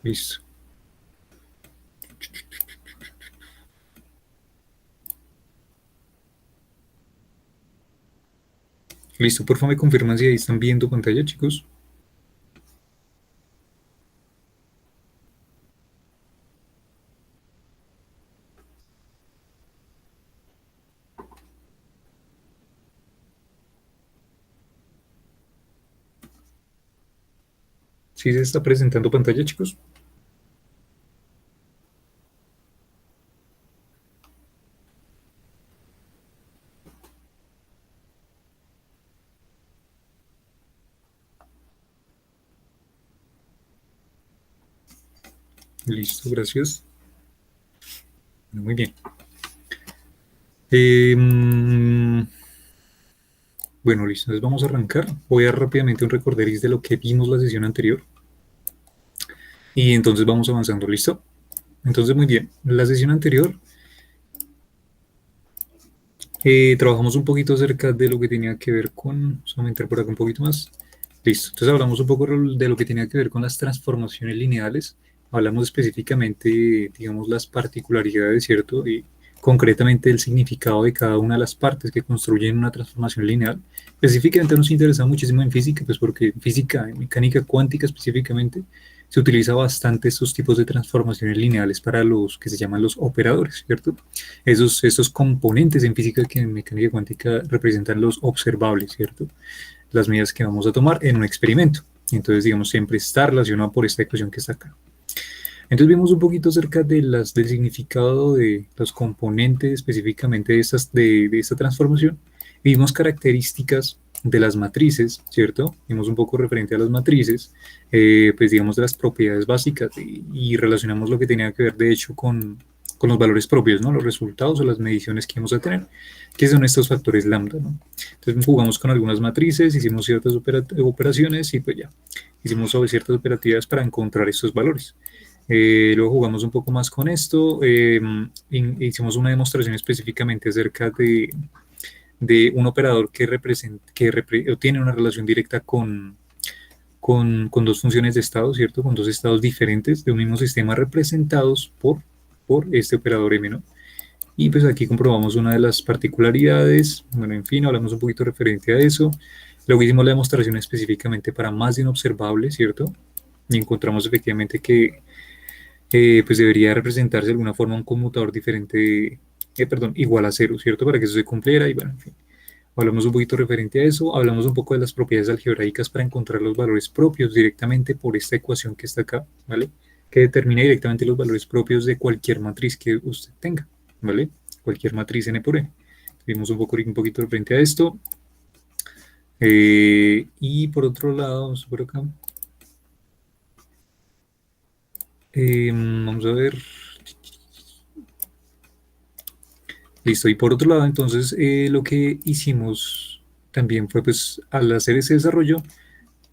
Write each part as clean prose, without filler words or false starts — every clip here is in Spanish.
Listo. Listo, por favor me confirman si ahí están viendo pantalla, chicos. ¿Sí se está presentando pantalla, chicos? Listo, gracias. Muy bien. Bueno, listo, entonces vamos a arrancar. Voy a dar rápidamente un recorderis de lo que vimos la sesión anterior. Y entonces vamos avanzando, ¿listo? Entonces, muy bien. La sesión anterior trabajamos un poquito acerca de lo que tenía que ver con... Vamos a entrar por acá un poquito más. Listo. Entonces hablamos un poco de lo que tenía que ver con las transformaciones lineales. Hablamos específicamente, digamos, las particularidades, ¿cierto? Y concretamente el significado de cada una de las partes que construyen una transformación lineal. Específicamente nos interesa muchísimo en física, pues porque en física, en mecánica cuántica específicamente, se utiliza bastante estos tipos de transformaciones lineales para los que se llaman los operadores, ¿cierto? Esos componentes en física que en mecánica cuántica representan los observables, ¿cierto? Las medidas que vamos a tomar en un experimento. Entonces, digamos, siempre está relacionado por esta ecuación que está acá. Entonces vimos un poquito acerca del significado de los componentes específicamente de esta transformación. Vimos características de las matrices, ¿cierto? Vimos un poco referente a las matrices, pues digamos de las propiedades básicas y relacionamos lo que tenía que ver de hecho con los valores propios, ¿no? Los resultados o las mediciones que vamos a tener, que son estos factores lambda, ¿no? Entonces jugamos con algunas matrices, hicimos ciertas operaciones y pues ya, hicimos sobre ciertas operativas para encontrar estos valores. Luego jugamos un poco más con esto, hicimos una demostración específicamente acerca de un operador que tiene una relación directa con dos funciones de estado, ¿cierto? Con dos estados diferentes de un mismo sistema representados por este operador M, ¿no? Y pues aquí comprobamos una de las particularidades, bueno, en fin, hablamos un poquito referente a eso. Luego hicimos la demostración específicamente para más de un observable, ¿cierto? Y encontramos efectivamente que pues debería representarse de alguna forma un conmutador diferente, perdón, igual a cero, ¿cierto? Para que eso se cumpliera y bueno, en fin. Hablamos un poquito referente a eso, hablamos un poco de las propiedades algebraicas para encontrar los valores propios directamente por esta ecuación que está acá, ¿vale? Que determina directamente los valores propios de cualquier matriz que usted tenga, ¿vale? Cualquier matriz n por n. Vimos un poquito referente a esto. Y por otro lado, vamos por acá. Vamos a ver. Listo. Y por otro lado, entonces, lo que hicimos también fue, pues, al hacer ese desarrollo,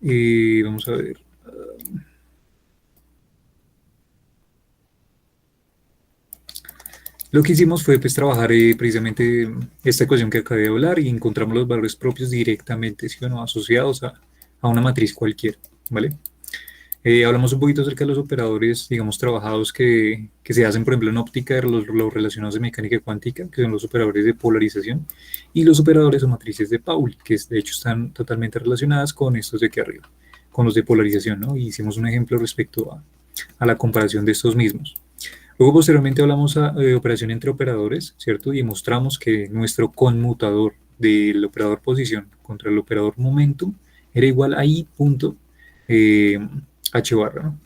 vamos a ver. Lo que hicimos fue, pues, trabajar precisamente esta ecuación que acabé de hablar y encontramos los valores propios directamente, ¿sí o no? Asociados a una matriz cualquiera, ¿vale? Hablamos un poquito acerca de los operadores, digamos, trabajados que se hacen, por ejemplo, en óptica, los relacionados de mecánica cuántica, que son los operadores de polarización, y los operadores o matrices de Pauli, que de hecho están totalmente relacionadas con estos de aquí arriba, con los de polarización, ¿no? Y hicimos un ejemplo respecto a la comparación de estos mismos. Luego, posteriormente, hablamos de operación entre operadores, ¿cierto? Y mostramos que nuestro conmutador del operador posición contra el operador momentum era igual a I punto H barra, ¿no?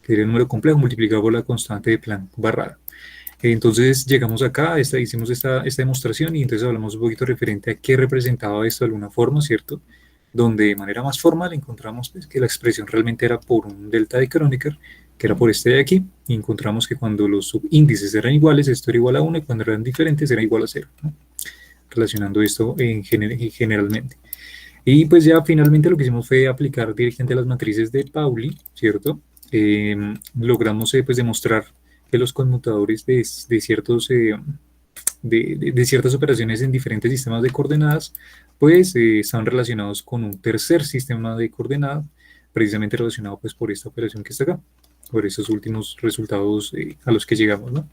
Que era el número complejo multiplicado por la constante de Planck barrada. Entonces llegamos acá, hicimos esta demostración y entonces hablamos un poquito referente a qué representaba esto de alguna forma, ¿cierto? Donde de manera más formal encontramos pues, que la expresión realmente era por un delta de Kronecker, que era por este de aquí, y encontramos que cuando los subíndices eran iguales, esto era igual a 1, y cuando eran diferentes era igual a 0, ¿no? Relacionando esto generalmente. Y pues ya finalmente lo que hicimos fue aplicar directamente las matrices de Pauli, ¿cierto? Logramos pues demostrar que los conmutadores de ciertos, de ciertas operaciones en diferentes sistemas de coordenadas, pues están relacionados con un tercer sistema de coordenadas, precisamente relacionado pues por esta operación que está acá. por esos últimos resultados a los que llegamos, ¿no?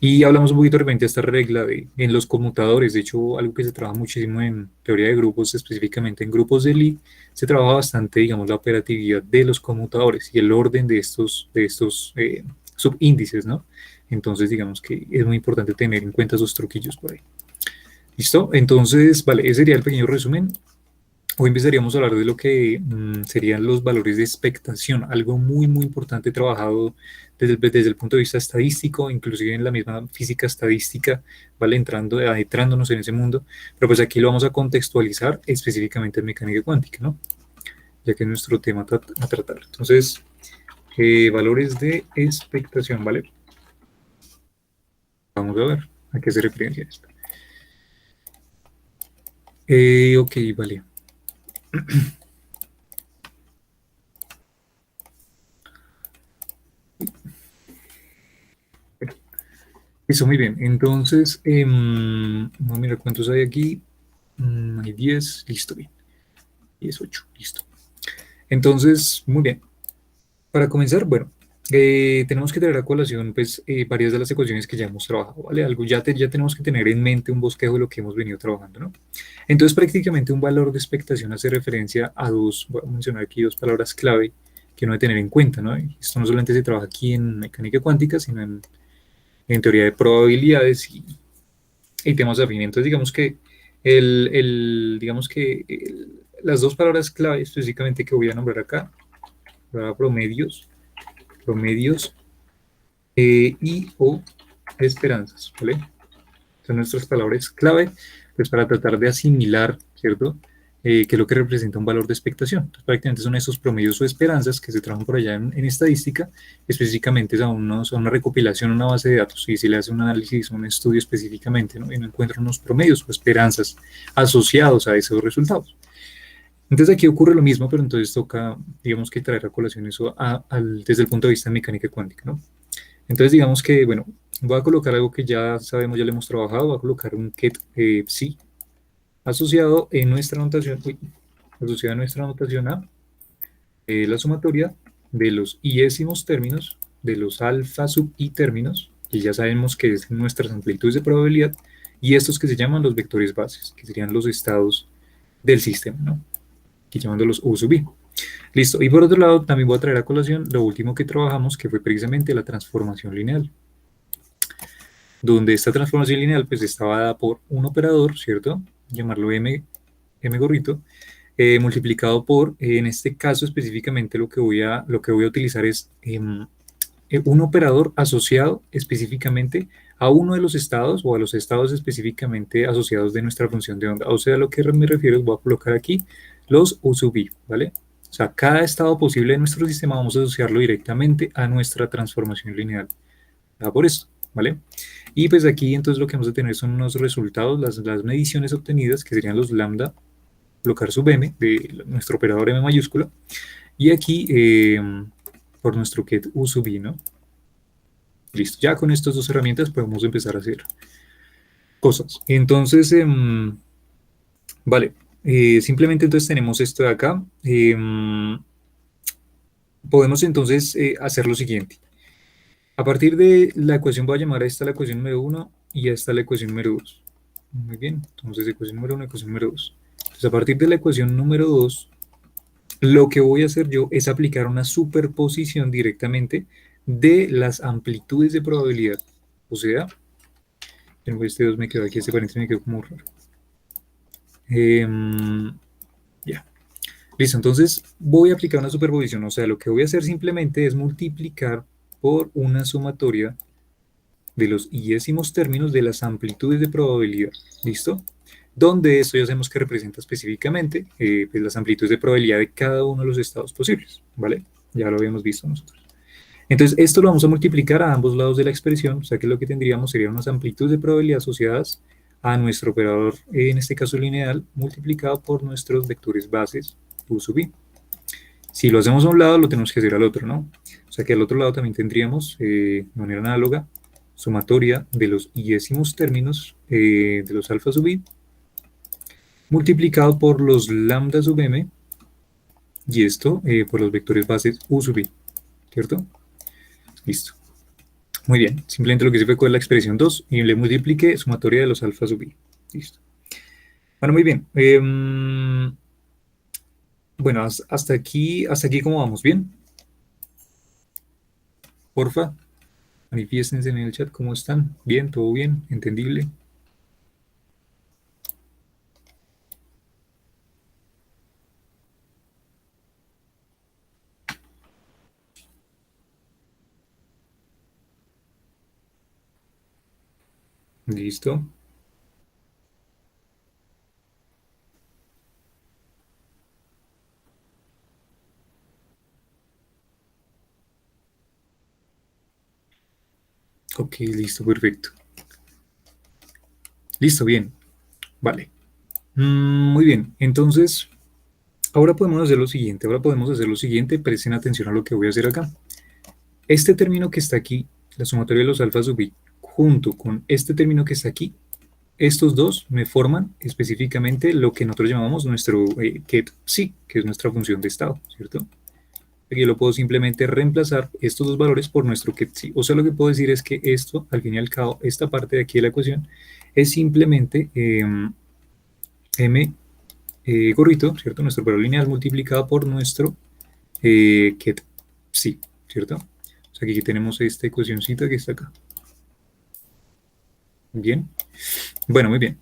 Y hablamos un poquito de repente de esta regla en los conmutadores. De hecho, algo que se trabaja muchísimo en teoría de grupos, específicamente en grupos de Lie, se trabaja bastante, digamos, la operatividad de los conmutadores y el orden de estos subíndices, ¿no? Entonces, digamos que es muy importante tener en cuenta esos truquillos por ahí. ¿Listo? Entonces, vale, ese sería el pequeño resumen. Hoy empezaríamos a hablar de lo que serían los valores de expectación, algo muy, muy importante trabajado desde el punto de vista estadístico, inclusive en la misma física estadística, ¿vale? Adentrándonos en ese mundo, pero pues aquí lo vamos a contextualizar específicamente en mecánica cuántica, ¿no? Ya que es nuestro tema a tratar. Entonces, valores de expectación, ¿vale? Vamos a ver a qué se referencia esto. Ok, vale. Eso, muy bien. Entonces, vamos a mirar cuántos hay aquí. Hay 10, listo, bien. 18, listo. Entonces, muy bien. Para comenzar, bueno, tenemos que tener a colación pues, varias de las ecuaciones que ya hemos trabajado, ¿vale? Ya tenemos que tener en mente un bosquejo de lo que hemos venido trabajando, ¿no? Entonces, prácticamente un valor de expectación hace referencia a voy a mencionar aquí dos palabras clave que uno debe tener en cuenta, ¿no? Y esto no solamente se trabaja aquí en mecánica cuántica, sino en teoría de probabilidades y temas afines. Entonces, digamos que las dos palabras clave específicamente que voy a nombrar acá, promedios, y o esperanzas, ¿vale? Son nuestras palabras clave, pues para tratar de asimilar, ¿cierto? Qué es lo que representa un valor de expectación. Entonces, prácticamente son esos promedios o esperanzas que se trabajan por allá en estadística, específicamente a una recopilación, una base de datos, y si le hace un análisis, un estudio específicamente, ¿no? Y no encuentra unos promedios o esperanzas asociados a esos resultados. Entonces aquí ocurre lo mismo, pero entonces toca, digamos que traer a colación eso desde el punto de vista de mecánica cuántica, ¿no? Entonces digamos que, bueno, voy a colocar algo que ya sabemos, ya le hemos trabajado, voy a colocar un ket psi asociado en nuestra notación, asociado a nuestra notación a la sumatoria de los iésimos términos, de los alfa sub i términos, que ya sabemos que es nuestras amplitudes de probabilidad, y estos que se llaman los vectores bases, que serían los estados del sistema, ¿no? Aquí llamándolos u sub i. Listo. Y por otro lado, también voy a traer a colación lo último que trabajamos, que fue precisamente la transformación lineal, donde esta transformación lineal pues estaba dada por un operador, ¿cierto? Llamarlo m gorrito, multiplicado por, en este caso específicamente lo que voy a utilizar es un operador asociado específicamente a uno de los estados o a los estados específicamente asociados de nuestra función de onda. O sea, a lo que me refiero, voy a colocar aquí los u sub i, ¿vale? O sea, cada estado posible de nuestro sistema vamos a asociarlo directamente a nuestra transformación lineal. Por esto, ¿vale? Y pues aquí entonces lo que vamos a tener son unos resultados, las mediciones obtenidas, que serían los lambda, colocar sub m, de nuestro operador m mayúscula, y aquí por nuestro ket u sub i, ¿no? Listo, ya con estas dos herramientas podemos empezar a hacer cosas. Entonces, vale, simplemente entonces tenemos esto de acá. Podemos entonces hacer lo siguiente. A partir de la ecuación voy a llamar a esta la ecuación número 1 y a esta la ecuación número 2. Muy bien, entonces ecuación número 1, ecuación número 2. Entonces a partir de la ecuación número 2, lo que voy a hacer yo es aplicar una superposición directamente de las amplitudes de probabilidad. O sea, este 2 me quedó aquí, este paréntesis me quedó como raro. Ya. Listo, entonces voy a aplicar una superposición. O sea, lo que voy a hacer simplemente es multiplicar por una sumatoria de los iésimos términos de las amplitudes de probabilidad. ¿Listo? Donde esto ya sabemos que representa específicamente pues las amplitudes de probabilidad de cada uno de los estados posibles. ¿Vale? Ya lo habíamos visto nosotros. Entonces, esto lo vamos a multiplicar a ambos lados de la expresión, o sea que lo que tendríamos serían unas amplitudes de probabilidad asociadas a nuestro operador, en este caso lineal, multiplicado por nuestros vectores bases, u sub i. Si lo hacemos a un lado, lo tenemos que hacer al otro, ¿no? O sea que al otro lado también tendríamos, de manera análoga, sumatoria de los iésimos términos de los alfa sub i, multiplicado por los lambda sub m, y esto por los vectores bases u sub i. ¿cierto? Listo. Muy bien, simplemente lo que hice fue coger la expresión 2 y le multipliqué sumatoria de los alfa sub i. Listo. Bueno, muy bien. Bueno, hasta aquí, ¿cómo vamos? ¿Bien? Porfa, manifiéstense en el chat cómo están. ¿Bien? ¿Todo bien? ¿Entendible? Listo. Ok, listo, perfecto. Listo, bien. Vale. Muy bien, entonces, ahora podemos hacer lo siguiente. Ahora podemos hacer lo siguiente. Presten atención a lo que voy a hacer acá. Este término que está aquí, la sumatoria de los alfa sub i, junto con este término que está aquí, estos dos me forman específicamente lo que nosotros llamamos nuestro ket psi, que es nuestra función de estado, ¿cierto? Aquí yo lo puedo simplemente reemplazar estos dos valores por nuestro ket psi. O sea, lo que puedo decir es que esto, al fin y al cabo, esta parte de aquí de la ecuación es simplemente m gorrito, ¿cierto? Nuestro valor lineal multiplicado por nuestro ket psi, ¿cierto? O sea, aquí tenemos esta ecuacióncita que está acá. Bien. Bueno, muy bien.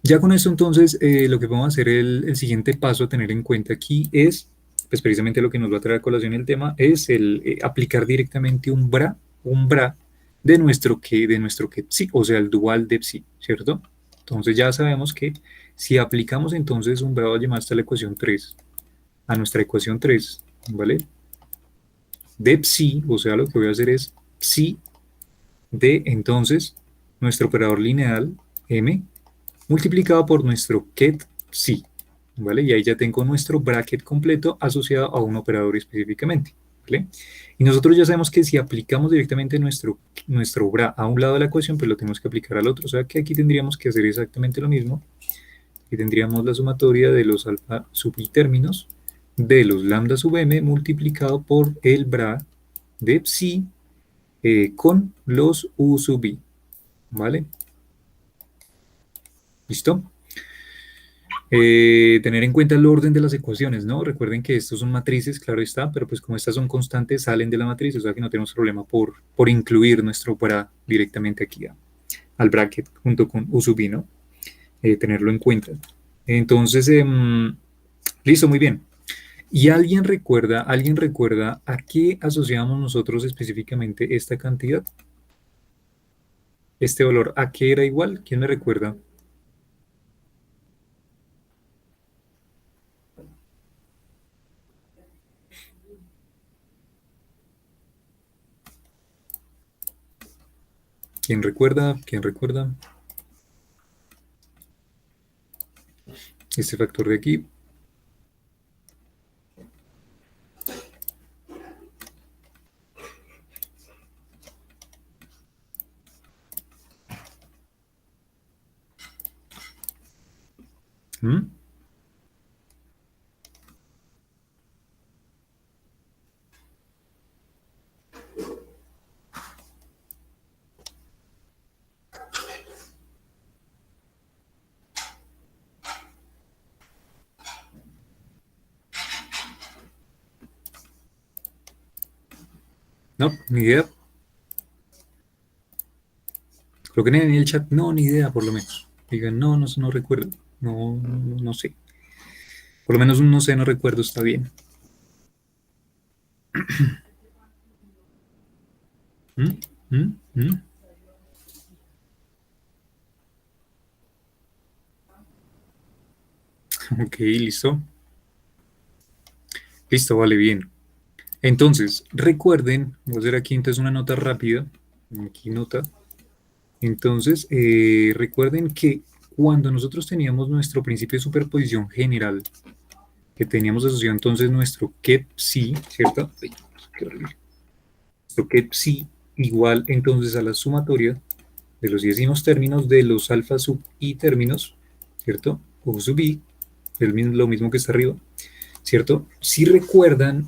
Ya con esto entonces lo que podemos hacer el siguiente paso a tener en cuenta aquí es, pues precisamente lo que nos va a traer a colación el tema, es el aplicar directamente un bra de nuestro que psi, o sea, el dual de psi, ¿cierto? Entonces ya sabemos que si aplicamos entonces un bra, va a llamar hasta la ecuación 3, a nuestra ecuación 3, ¿vale? De psi, o sea, lo que voy a hacer es psi de entonces nuestro operador lineal m multiplicado por nuestro ket psi, ¿vale? Y ahí ya tengo nuestro bracket completo asociado a un operador específicamente, ¿vale? Y nosotros ya sabemos que si aplicamos directamente nuestro bra a un lado de la ecuación, pues lo tenemos que aplicar al otro, o sea que aquí tendríamos que hacer exactamente lo mismo. Aquí tendríamos la sumatoria de los alfa sub i términos de los lambda sub m multiplicado por el bra de psi con los u sub i, ¿vale? ¿Listo? Tener en cuenta el orden de las ecuaciones, ¿no? Recuerden que estos son matrices, claro está, pero pues como estas son constantes, salen de la matriz, o sea que no tenemos problema por incluir nuestro para directamente aquí al bracket junto con u sub i, ¿no? Tenerlo en cuenta. Entonces, listo, muy bien. ¿Y alguien recuerda a qué asociamos nosotros específicamente esta cantidad? Este valor, ¿a qué era igual? ¿Quién me recuerda? ¿Quién recuerda? ¿Quién recuerda? Este factor de aquí. ¿Mm? No, ni idea. Creo que en el chat, no, ni idea, por lo menos. Digan, no, no, no recuerdo. No, no, no sé. Por lo menos un no sé, no recuerdo, está bien. ¿Mm? ¿Mm? ¿Mm? Ok, listo. Listo, vale, bien. Entonces, recuerden, voy a hacer aquí entonces una nota rápida. Aquí nota. Entonces, recuerden que cuando nosotros teníamos nuestro principio de superposición general, que teníamos asociado entonces nuestro ket psi, ¿cierto? Ay, qué horrible. Nuestro ket psi igual entonces a la sumatoria de los décimos términos de los alfa sub i términos, ¿cierto? O sub i, lo mismo que está arriba. ¿cierto? Si recuerdan,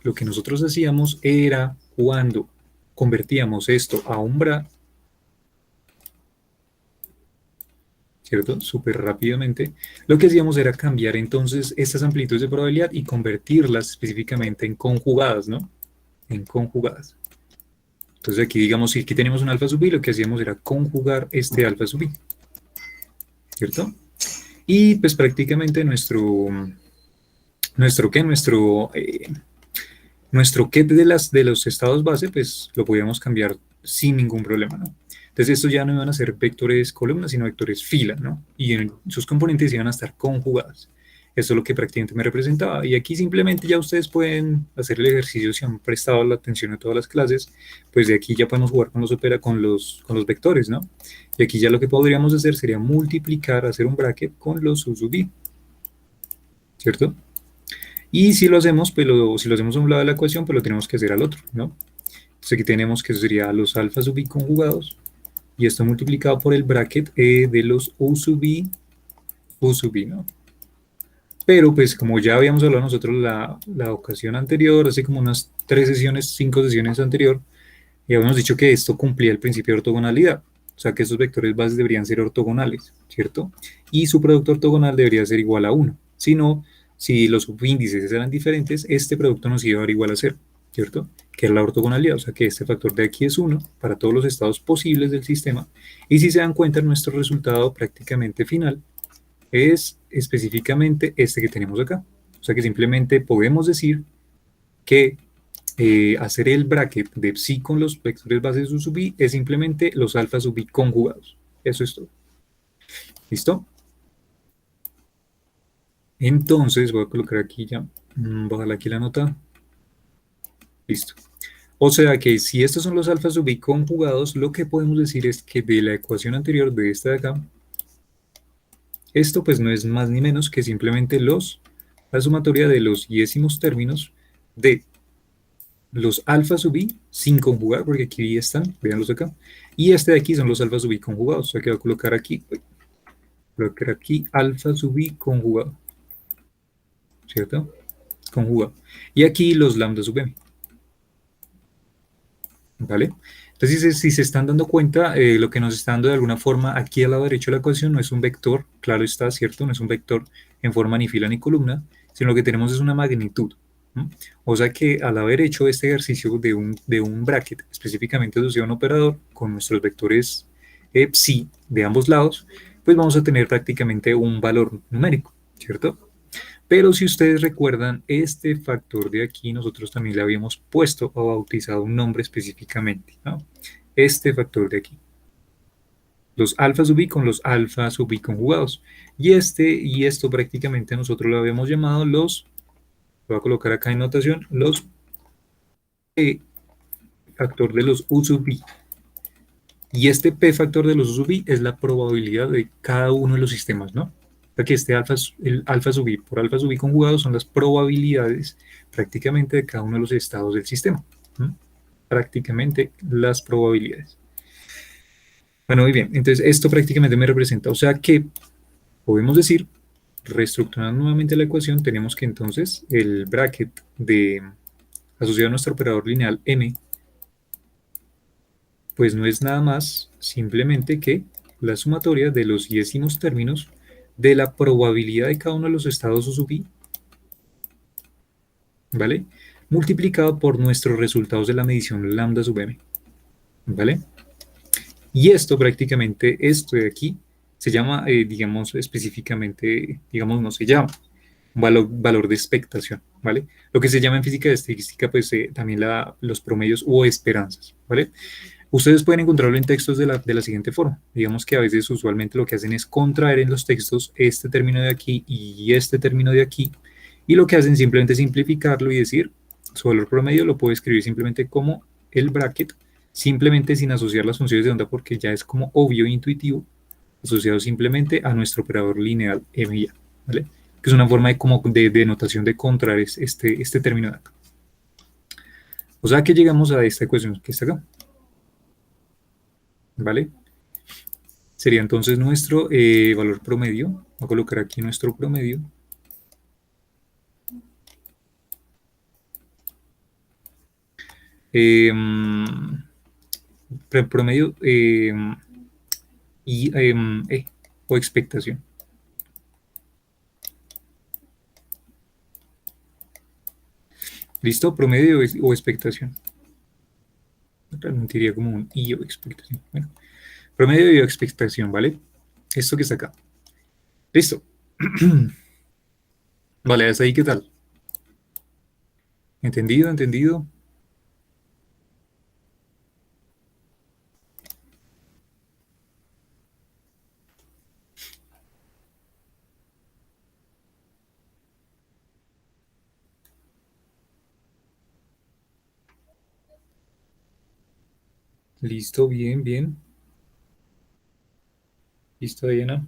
lo que nosotros hacíamos era cuando convertíamos esto a un bra, ¿cierto? Súper rápidamente, lo que hacíamos era cambiar entonces estas amplitudes de probabilidad y convertirlas específicamente en conjugadas, ¿no? En conjugadas. Entonces aquí, digamos, si aquí tenemos un alfa sub i, lo que hacíamos era conjugar este alfa sub i, ¿cierto? Y pues prácticamente nuestro ket de los estados base, pues lo podíamos cambiar sin ningún problema, ¿no? Entonces estos ya no iban a ser vectores columna, sino vectores fila, ¿no? Y en sus componentes iban a estar conjugados. Eso es lo que prácticamente me representaba. Y aquí simplemente ya ustedes pueden hacer el ejercicio si han prestado la atención a todas las clases, pues de aquí ya podemos jugar con los vectores, ¿no? Y aquí ya lo que podríamos hacer sería multiplicar, hacer un bracket con los u sub i, ¿cierto? Y si lo hacemos, pues si lo hacemos a un lado de la ecuación, pues lo tenemos que hacer al otro, ¿no? Entonces aquí tenemos que eso sería los alfa sub i conjugados, y esto multiplicado por el bracket de los u sub i, ¿no? Pero pues como ya habíamos hablado nosotros la ocasión anterior, hace como unas 5 sesiones anterior, y habíamos dicho que esto cumplía el principio de ortogonalidad, o sea que estos vectores bases deberían ser ortogonales, ¿cierto? Y su producto ortogonal debería ser igual a 1, si no, si los subíndices eran diferentes, este producto nos iba a dar igual a 0, ¿cierto? Que es la ortogonalidad, o sea que este factor de aquí es 1 para todos los estados posibles del sistema, y si se dan cuenta, nuestro resultado prácticamente final es específicamente este que tenemos acá, o sea que simplemente podemos decir que hacer el bracket de psi con los vectores bases de u sub i es simplemente los alfa sub i conjugados. Eso es todo. ¿Listo? Entonces voy a colocar aquí ya, bajar aquí la nota. Listo. O sea que si estos son los alfa sub i conjugados, lo que podemos decir es que de la ecuación anterior de esta de acá, esto pues no es más ni menos que simplemente la sumatoria de los yésimos términos de los alfa sub i sin conjugar, porque aquí están, véanlos acá, y este de aquí son los alfa sub i conjugados, o sea que voy a colocar aquí, alfa sub i conjugado, ¿cierto? Conjugado. Y aquí los lambda sub m, ¿vale? Entonces, si se están dando cuenta, lo que nos está dando de alguna forma aquí al lado derecho de la ecuación no es un vector, claro está, ¿cierto? No es un vector en forma ni fila ni columna, sino lo que tenemos es una magnitud. ¿Mm? O sea que al haber hecho este ejercicio de un bracket específicamente asociado a un operador con nuestros vectores psi de ambos lados, pues vamos a tener prácticamente un valor numérico, ¿cierto? Pero si ustedes recuerdan, este factor de aquí nosotros también le habíamos puesto o bautizado un nombre específicamente, ¿no? Este factor de aquí. Los alfa sub i con los alfa sub i conjugados. Y esto prácticamente nosotros lo habíamos llamado voy a colocar acá en notación, los P factor de los u sub i. Y este P factor de los u sub i es la probabilidad de cada uno de los sistemas, ¿no? O sea que el alfa sub i por alfa sub i conjugado son las probabilidades prácticamente de cada uno de los estados del sistema. ¿No? Prácticamente las probabilidades. Bueno, muy bien. Entonces, esto prácticamente me representa. O sea que podemos decir, reestructurando nuevamente la ecuación, tenemos que entonces el bracket asociado a nuestro operador lineal m, pues no es nada más simplemente que la sumatoria de los yésimos términos de la probabilidad de cada uno de los estados u sub i, ¿vale? Multiplicado por nuestros resultados de la medición lambda sub m, ¿vale? Y esto prácticamente, esto de aquí, se llama, digamos, específicamente, digamos, no se llama valor de expectación, ¿vale? Lo que se llama en física de estadística, pues también los promedios o esperanzas, ¿vale? Ustedes pueden encontrarlo en textos de la siguiente forma. Digamos que a veces usualmente lo que hacen es contraer en los textos este término de aquí y este término de aquí, y lo que hacen simplemente es simplificarlo y decir, su valor promedio lo puedo escribir simplemente como el bracket, simplemente sin asociar las funciones de onda porque ya es como obvio e intuitivo, asociado simplemente a nuestro operador lineal m y a, ¿vale? Que es una forma de notación de contraer este término de acá. O sea que llegamos a esta ecuación que está acá, ¿vale? Sería entonces nuestro valor promedio. Voy a colocar aquí nuestro promedio. Promedio y, o expectación. ¿Listo? Promedio o expectación. Realmente diría como un y o expectación. Bueno, promedio y o expectación, ¿vale? Esto que está acá. Listo. Vale, hasta ahí, ¿qué tal? ¿Entendido? ¿Entendido? Listo, bien, bien. Listo, Diana.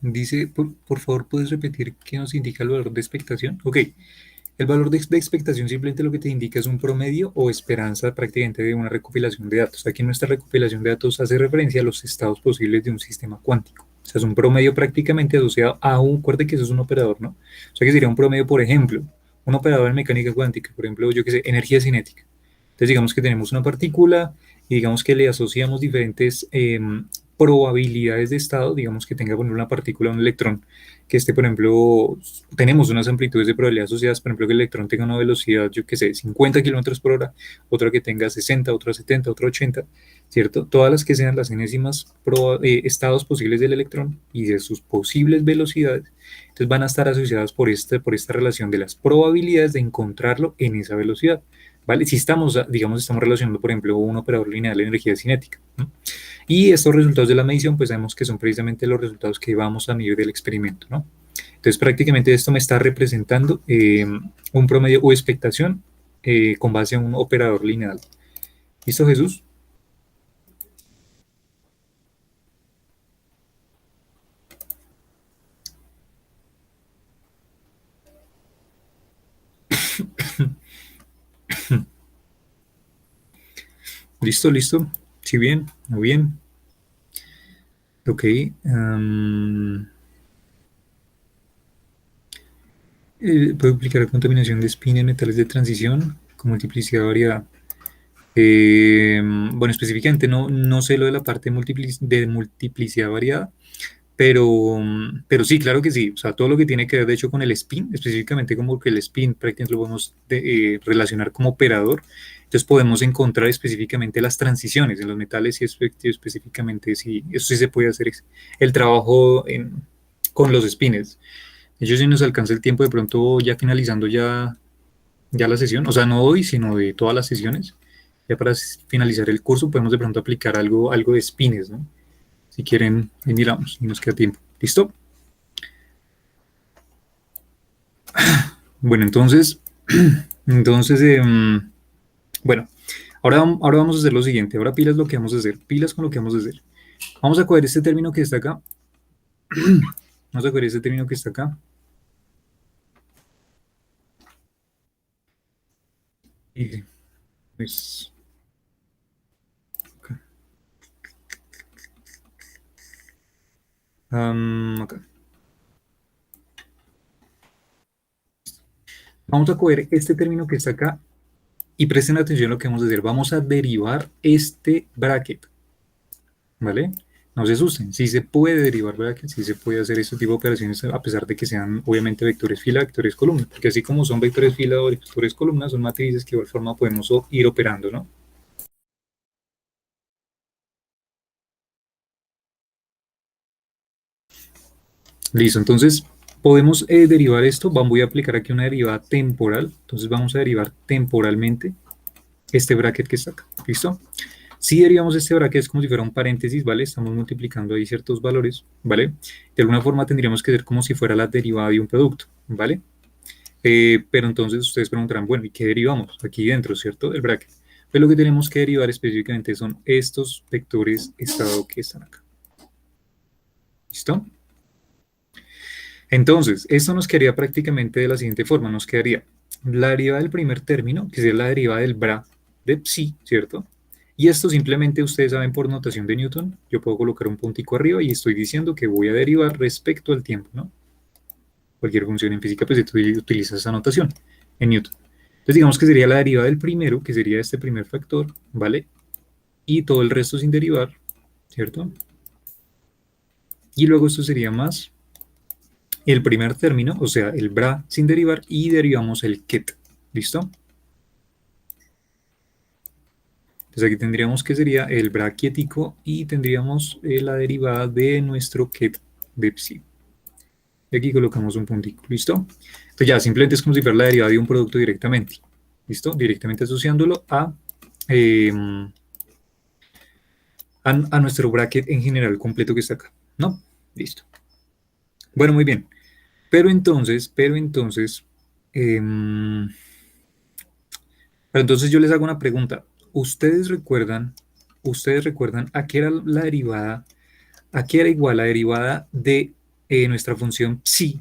Dice, por favor, ¿puedes repetir qué nos indica el valor de expectación? Ok, el valor de expectación simplemente lo que te indica es un promedio o esperanza prácticamente de una recopilación de datos. Aquí nuestra recopilación de datos hace referencia a los estados posibles de un sistema cuántico. O sea, es un promedio prácticamente asociado a un, acuérdate que eso es un operador, ¿no? O sea, que sería un promedio, por ejemplo, un operador en mecánica cuántica, por ejemplo, yo qué sé, energía cinética. Entonces, digamos que tenemos una partícula y digamos que le asociamos diferentes probabilidades de estado, digamos que tenga, por ejemplo, una partícula, un electrón, que esté, por ejemplo, tenemos unas amplitudes de probabilidad asociadas, por ejemplo, que el electrón tenga una velocidad, yo qué sé, 50 kilómetros por hora, otra que tenga 60, otra 70, otra 80, ¿cierto? Todas las que sean las enésimas estados posibles del electrón y de sus posibles velocidades, entonces van a estar asociadas por esta relación de las probabilidades de encontrarlo en esa velocidad. ¿Vale? Si estamos, digamos, estamos relacionando, por ejemplo, un operador lineal de energía cinética, ¿no? Y estos resultados de la medición, pues sabemos que son precisamente los resultados que vamos a medir del experimento, ¿no? Entonces, prácticamente esto me está representando un promedio o expectación con base a un operador lineal. ¿Listo, Jesús? ¿Listo, listo? Sí, bien, muy bien. Ok. Puedo aplicar contaminación de spin en metales de transición con multiplicidad variada. Bueno, específicamente no sé lo de la parte de multiplicidad variada, pero sí, claro que sí. O sea, todo lo que tiene que ver, de hecho, con el spin, específicamente como que el spin prácticamente lo podemos relacionar como operador. Entonces podemos encontrar específicamente las transiciones en los metales y específicamente sí, eso sí se puede hacer el trabajo con los spins. Ellos sí nos alcanza el tiempo de pronto ya finalizando ya la sesión, o sea, no hoy, sino de todas las sesiones. Ya para finalizar el curso podemos de pronto aplicar algo de spines, ¿no? Si quieren, ahí miramos y nos queda tiempo. ¿Listo? Bueno, entonces, bueno, ahora vamos a hacer lo siguiente. Ahora pilas lo que vamos a hacer. Pilas con lo que vamos a hacer. Vamos a coger este término que está acá. Vamos a coger este término que está acá. Y pues, acá. Acá. Vamos a coger este término que está acá y presten atención a lo que vamos a hacer. Vamos a derivar este bracket, ¿vale? No se asusten, sí se puede derivar brackets, sí se puede hacer este tipo de operaciones a pesar de que sean obviamente vectores fila, vectores columna, porque así como son vectores fila o vectores columna, son matrices que de igual forma podemos ir operando, ¿no? Listo, entonces podemos derivar esto, voy a aplicar aquí una derivada temporal, entonces vamos a derivar temporalmente este bracket que está acá, ¿listo? Si derivamos este bracket es como si fuera un paréntesis, ¿vale? Estamos multiplicando ahí ciertos valores, ¿vale? De alguna forma tendríamos que ser como si fuera la derivada de un producto, ¿vale? Pero entonces ustedes preguntarán, bueno, ¿y qué derivamos? Aquí dentro, ¿cierto? El bracket. Pues lo que tenemos que derivar específicamente son estos vectores estado que están acá. ¿Listo? Entonces, esto nos quedaría prácticamente de la siguiente forma. Nos quedaría la derivada del primer término, que sería la derivada del bra de psi, ¿cierto? Y esto simplemente ustedes saben por notación de Newton, yo puedo colocar un puntico arriba y estoy diciendo que voy a derivar respecto al tiempo, ¿no? Cualquier función en física, pues utiliza esa notación en Newton. Entonces digamos que sería la derivada del primero, que sería este primer factor, ¿vale? Y todo el resto sin derivar, ¿cierto? Y luego esto sería más el primer término, o sea, el bra sin derivar, y derivamos el ket. ¿Listo? Entonces aquí tendríamos que sería el bra quietico y tendríamos la derivada de nuestro ket de psi. Y aquí colocamos un puntico. ¿Listo? Entonces ya simplemente es como si fuera la derivada de un producto directamente. ¿Listo? Directamente asociándolo eh, a nuestro bracket en general completo que está acá. ¿No? Listo. Bueno, muy bien. Em, pero entonces yo les hago una pregunta. ¿Ustedes recuerdan a qué era la derivada, a qué era igual la derivada de nuestra función psi,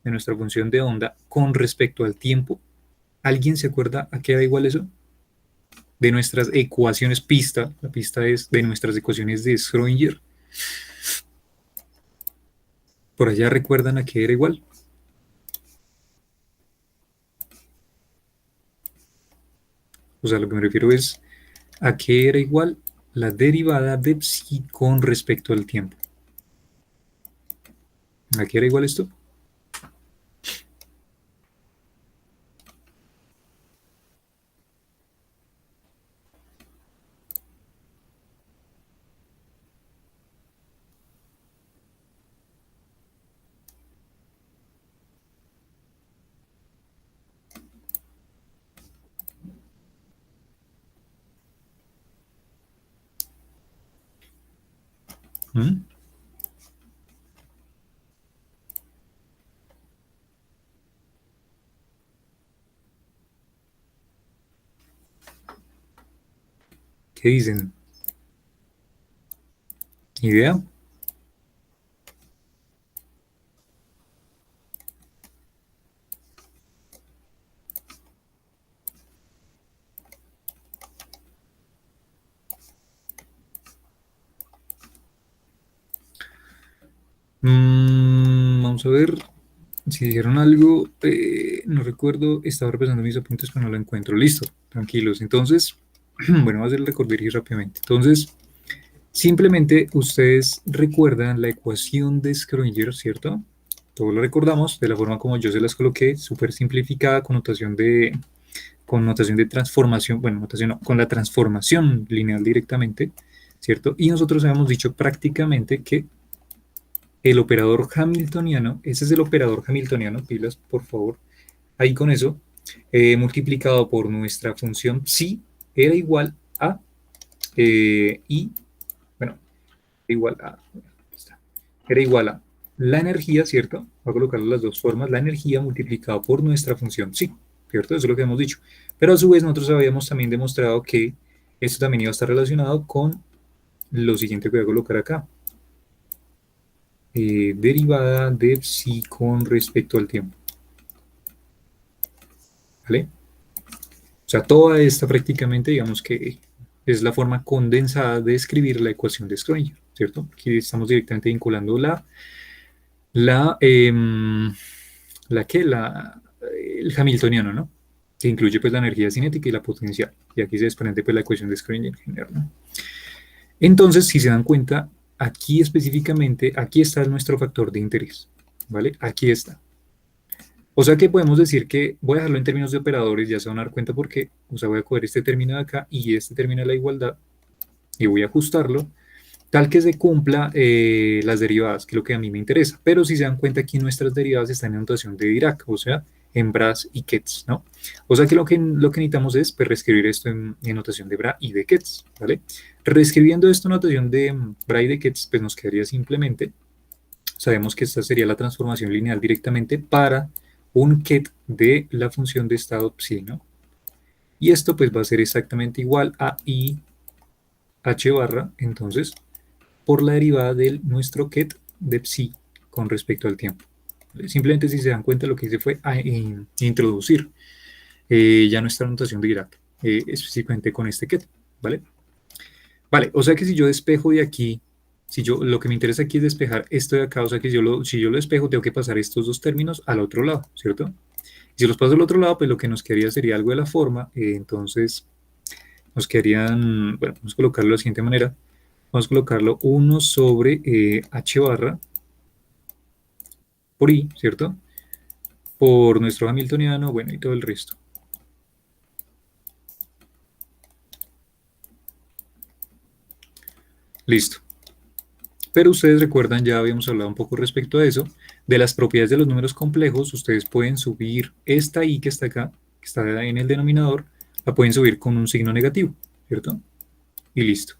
de nuestra función de onda, con respecto al tiempo? ¿Alguien se acuerda a qué era igual eso? De nuestras ecuaciones pista, la pista es de nuestras ecuaciones de Schrödinger. ¿Por allá recuerdan a qué era igual? O sea, lo que me refiero es a qué era igual la derivada de psi con respecto al tiempo. ¿A qué era igual esto? ¿Mm? ¿Qué dicen? ¿Idea? Vamos a ver si dijeron algo. No recuerdo, estaba repasando mis apuntes, pero no lo encuentro. Listo, tranquilos. Entonces, bueno, voy a hacer el recorderis rápidamente. Entonces, simplemente ustedes recuerdan la ecuación de Schrödinger, ¿cierto? Todos lo recordamos de la forma como yo se las coloqué, súper simplificada, con notación de transformación, bueno, notación no, con la transformación lineal directamente, ¿cierto? Y nosotros habíamos dicho prácticamente que el operador hamiltoniano, ese es el operador hamiltoniano, pilas, por favor, ahí con eso, multiplicado por nuestra función psi, era igual a, y, bueno, igual a, era igual a la energía, ¿cierto? Voy a colocarlo de las dos formas, la energía multiplicada por nuestra función psi, ¿cierto? Eso es lo que hemos dicho. Pero a su vez nosotros habíamos también demostrado que esto también iba a estar relacionado con lo siguiente que voy a colocar acá. Derivada de psi con respecto al tiempo. ¿Vale? O sea, toda esta prácticamente, digamos que es la forma condensada de escribir la ecuación de Schrödinger, ¿cierto? Aquí estamos directamente vinculando la, em, el hamiltoniano, ¿no? Que incluye pues la energía cinética y la potencial. Y aquí se desprende pues la ecuación de Schrödinger en general, ¿no? Entonces, si se dan cuenta, aquí específicamente, aquí está nuestro factor de interés, ¿vale? Aquí está. O sea que podemos decir que voy a dejarlo en términos de operadores, ya se van a dar cuenta porque, o sea, voy a coger este término de acá y este término de la igualdad y voy a ajustarlo tal que se cumpla las derivadas, que es lo que a mí me interesa. Pero si se dan cuenta aquí nuestras derivadas están en notación de Dirac, o sea, en Bras y Ketz, ¿no? O sea que lo que necesitamos es pues, reescribir esto en notación de Bra y de Ketz, ¿vale? Reescribiendo esto en notación de Bra y de Ketz, pues nos quedaría simplemente, sabemos que esta sería la transformación lineal directamente para un ket de la función de estado psi, ¿no? Y esto pues va a ser exactamente igual a i h barra, entonces, por la derivada de nuestro ket de psi con respecto al tiempo. Simplemente si se dan cuenta lo que hice fue introducir ya nuestra notación de Dirac, específicamente con este ket, ¿vale? Vale, o sea que si yo despejo de aquí, si yo, lo que me interesa aquí es despejar esto de acá, o sea que si yo lo despejo, tengo que pasar estos dos términos al otro lado, ¿cierto? Si los paso al otro lado, pues lo que nos quedaría sería algo de la forma, entonces nos quedarían, bueno, vamos a colocarlo de la siguiente manera, vamos a colocarlo 1 sobre h barra por i, ¿cierto? Por nuestro hamiltoniano, bueno, y todo el resto. Listo. Pero ustedes recuerdan, ya habíamos hablado un poco respecto a eso, de las propiedades de los números complejos, ustedes pueden subir esta i que está acá, que está en el denominador, la pueden subir con un signo negativo, ¿cierto? Y listo.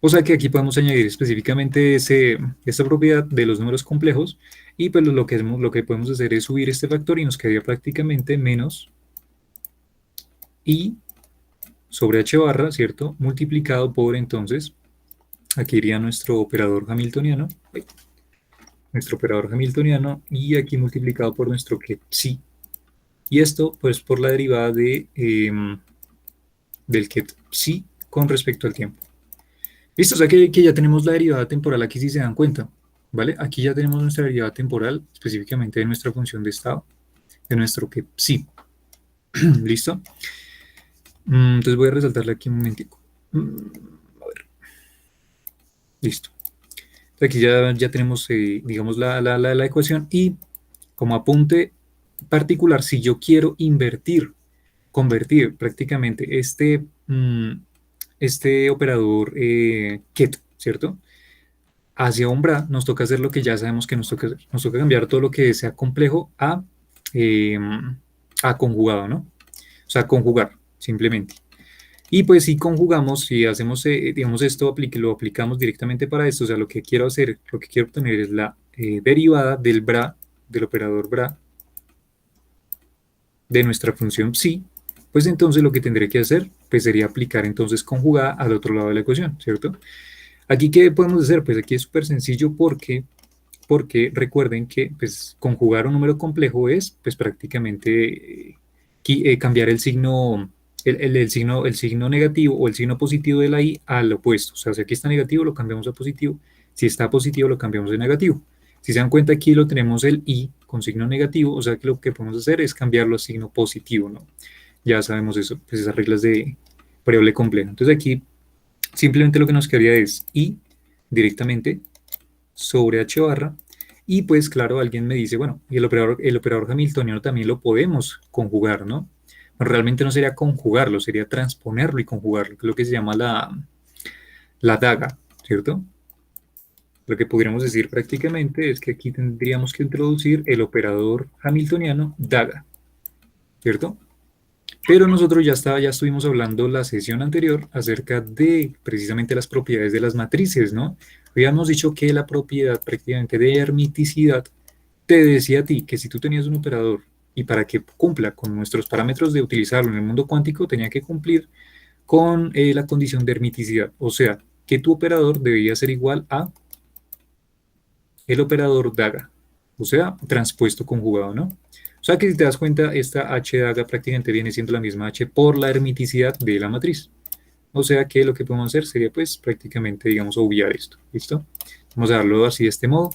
O sea que aquí podemos añadir específicamente esta propiedad de los números complejos y pues lo que podemos hacer es subir este factor y nos quedaría prácticamente menos i sobre h barra, ¿cierto? Multiplicado por entonces, aquí iría nuestro operador hamiltoniano, y aquí multiplicado por nuestro que psi. Y esto pues por la derivada del que psi con respecto al tiempo. Listo, o sea que ya tenemos la derivada temporal aquí si se dan cuenta, ¿vale? Aquí ya tenemos nuestra derivada temporal, específicamente de nuestra función de estado, de nuestro que psi. ¿Listo? Entonces voy a resaltarle aquí un momentico. A ver, listo. Entonces aquí ya tenemos, digamos, la ecuación y como apunte particular, si yo quiero convertir prácticamente este operador ket, ¿cierto? Hacia un bra, nos toca hacer lo que ya sabemos que nos toca hacer. Nos toca cambiar todo lo que sea complejo eh, a conjugado, ¿no? O sea, conjugar, simplemente. Y pues si conjugamos, si hacemos, digamos, esto, lo aplicamos directamente para esto, o sea, lo que quiero hacer, lo que quiero obtener es la derivada del bra, del operador bra, de nuestra función psi, pues entonces lo que tendré que hacer, pues sería aplicar entonces conjugada al otro lado de la ecuación, ¿cierto? Aquí, ¿qué podemos hacer? Pues aquí es súper sencillo porque recuerden que pues, conjugar un número complejo es pues prácticamente cambiar el signo, el signo negativo o el signo positivo de la i al opuesto. O sea, si aquí está negativo, lo cambiamos a positivo. Si está positivo, lo cambiamos a negativo. Si se dan cuenta, aquí lo tenemos el i con signo negativo, o sea que lo que podemos hacer es cambiarlo a signo positivo, ¿no? Ya sabemos eso, pues esas reglas de variable compleja. Entonces aquí simplemente lo que nos quedaría es i directamente sobre h barra. Y pues claro, alguien me dice, bueno, y el operador hamiltoniano también lo podemos conjugar, ¿no? Bueno, realmente no sería conjugarlo, sería transponerlo y conjugarlo, que es lo que se llama la daga, ¿cierto? Lo que podríamos decir prácticamente es que aquí tendríamos que introducir el operador hamiltoniano daga, ¿cierto? Pero nosotros ya estuvimos hablando la sesión anterior acerca de precisamente las propiedades de las matrices, ¿no? Habíamos dicho que la propiedad prácticamente de hermiticidad te decía a ti que si tú tenías un operador y para que cumpla con nuestros parámetros de utilizarlo en el mundo cuántico tenía que cumplir con la condición de hermiticidad, o sea, que tu operador debía ser igual a el operador daga, o sea, transpuesto conjugado, ¿no? O sea que si te das cuenta, esta h daga prácticamente viene siendo la misma h por la hermiticidad de la matriz. O sea que lo que podemos hacer sería pues prácticamente, digamos, obviar esto, ¿listo? Vamos a darlo así de este modo.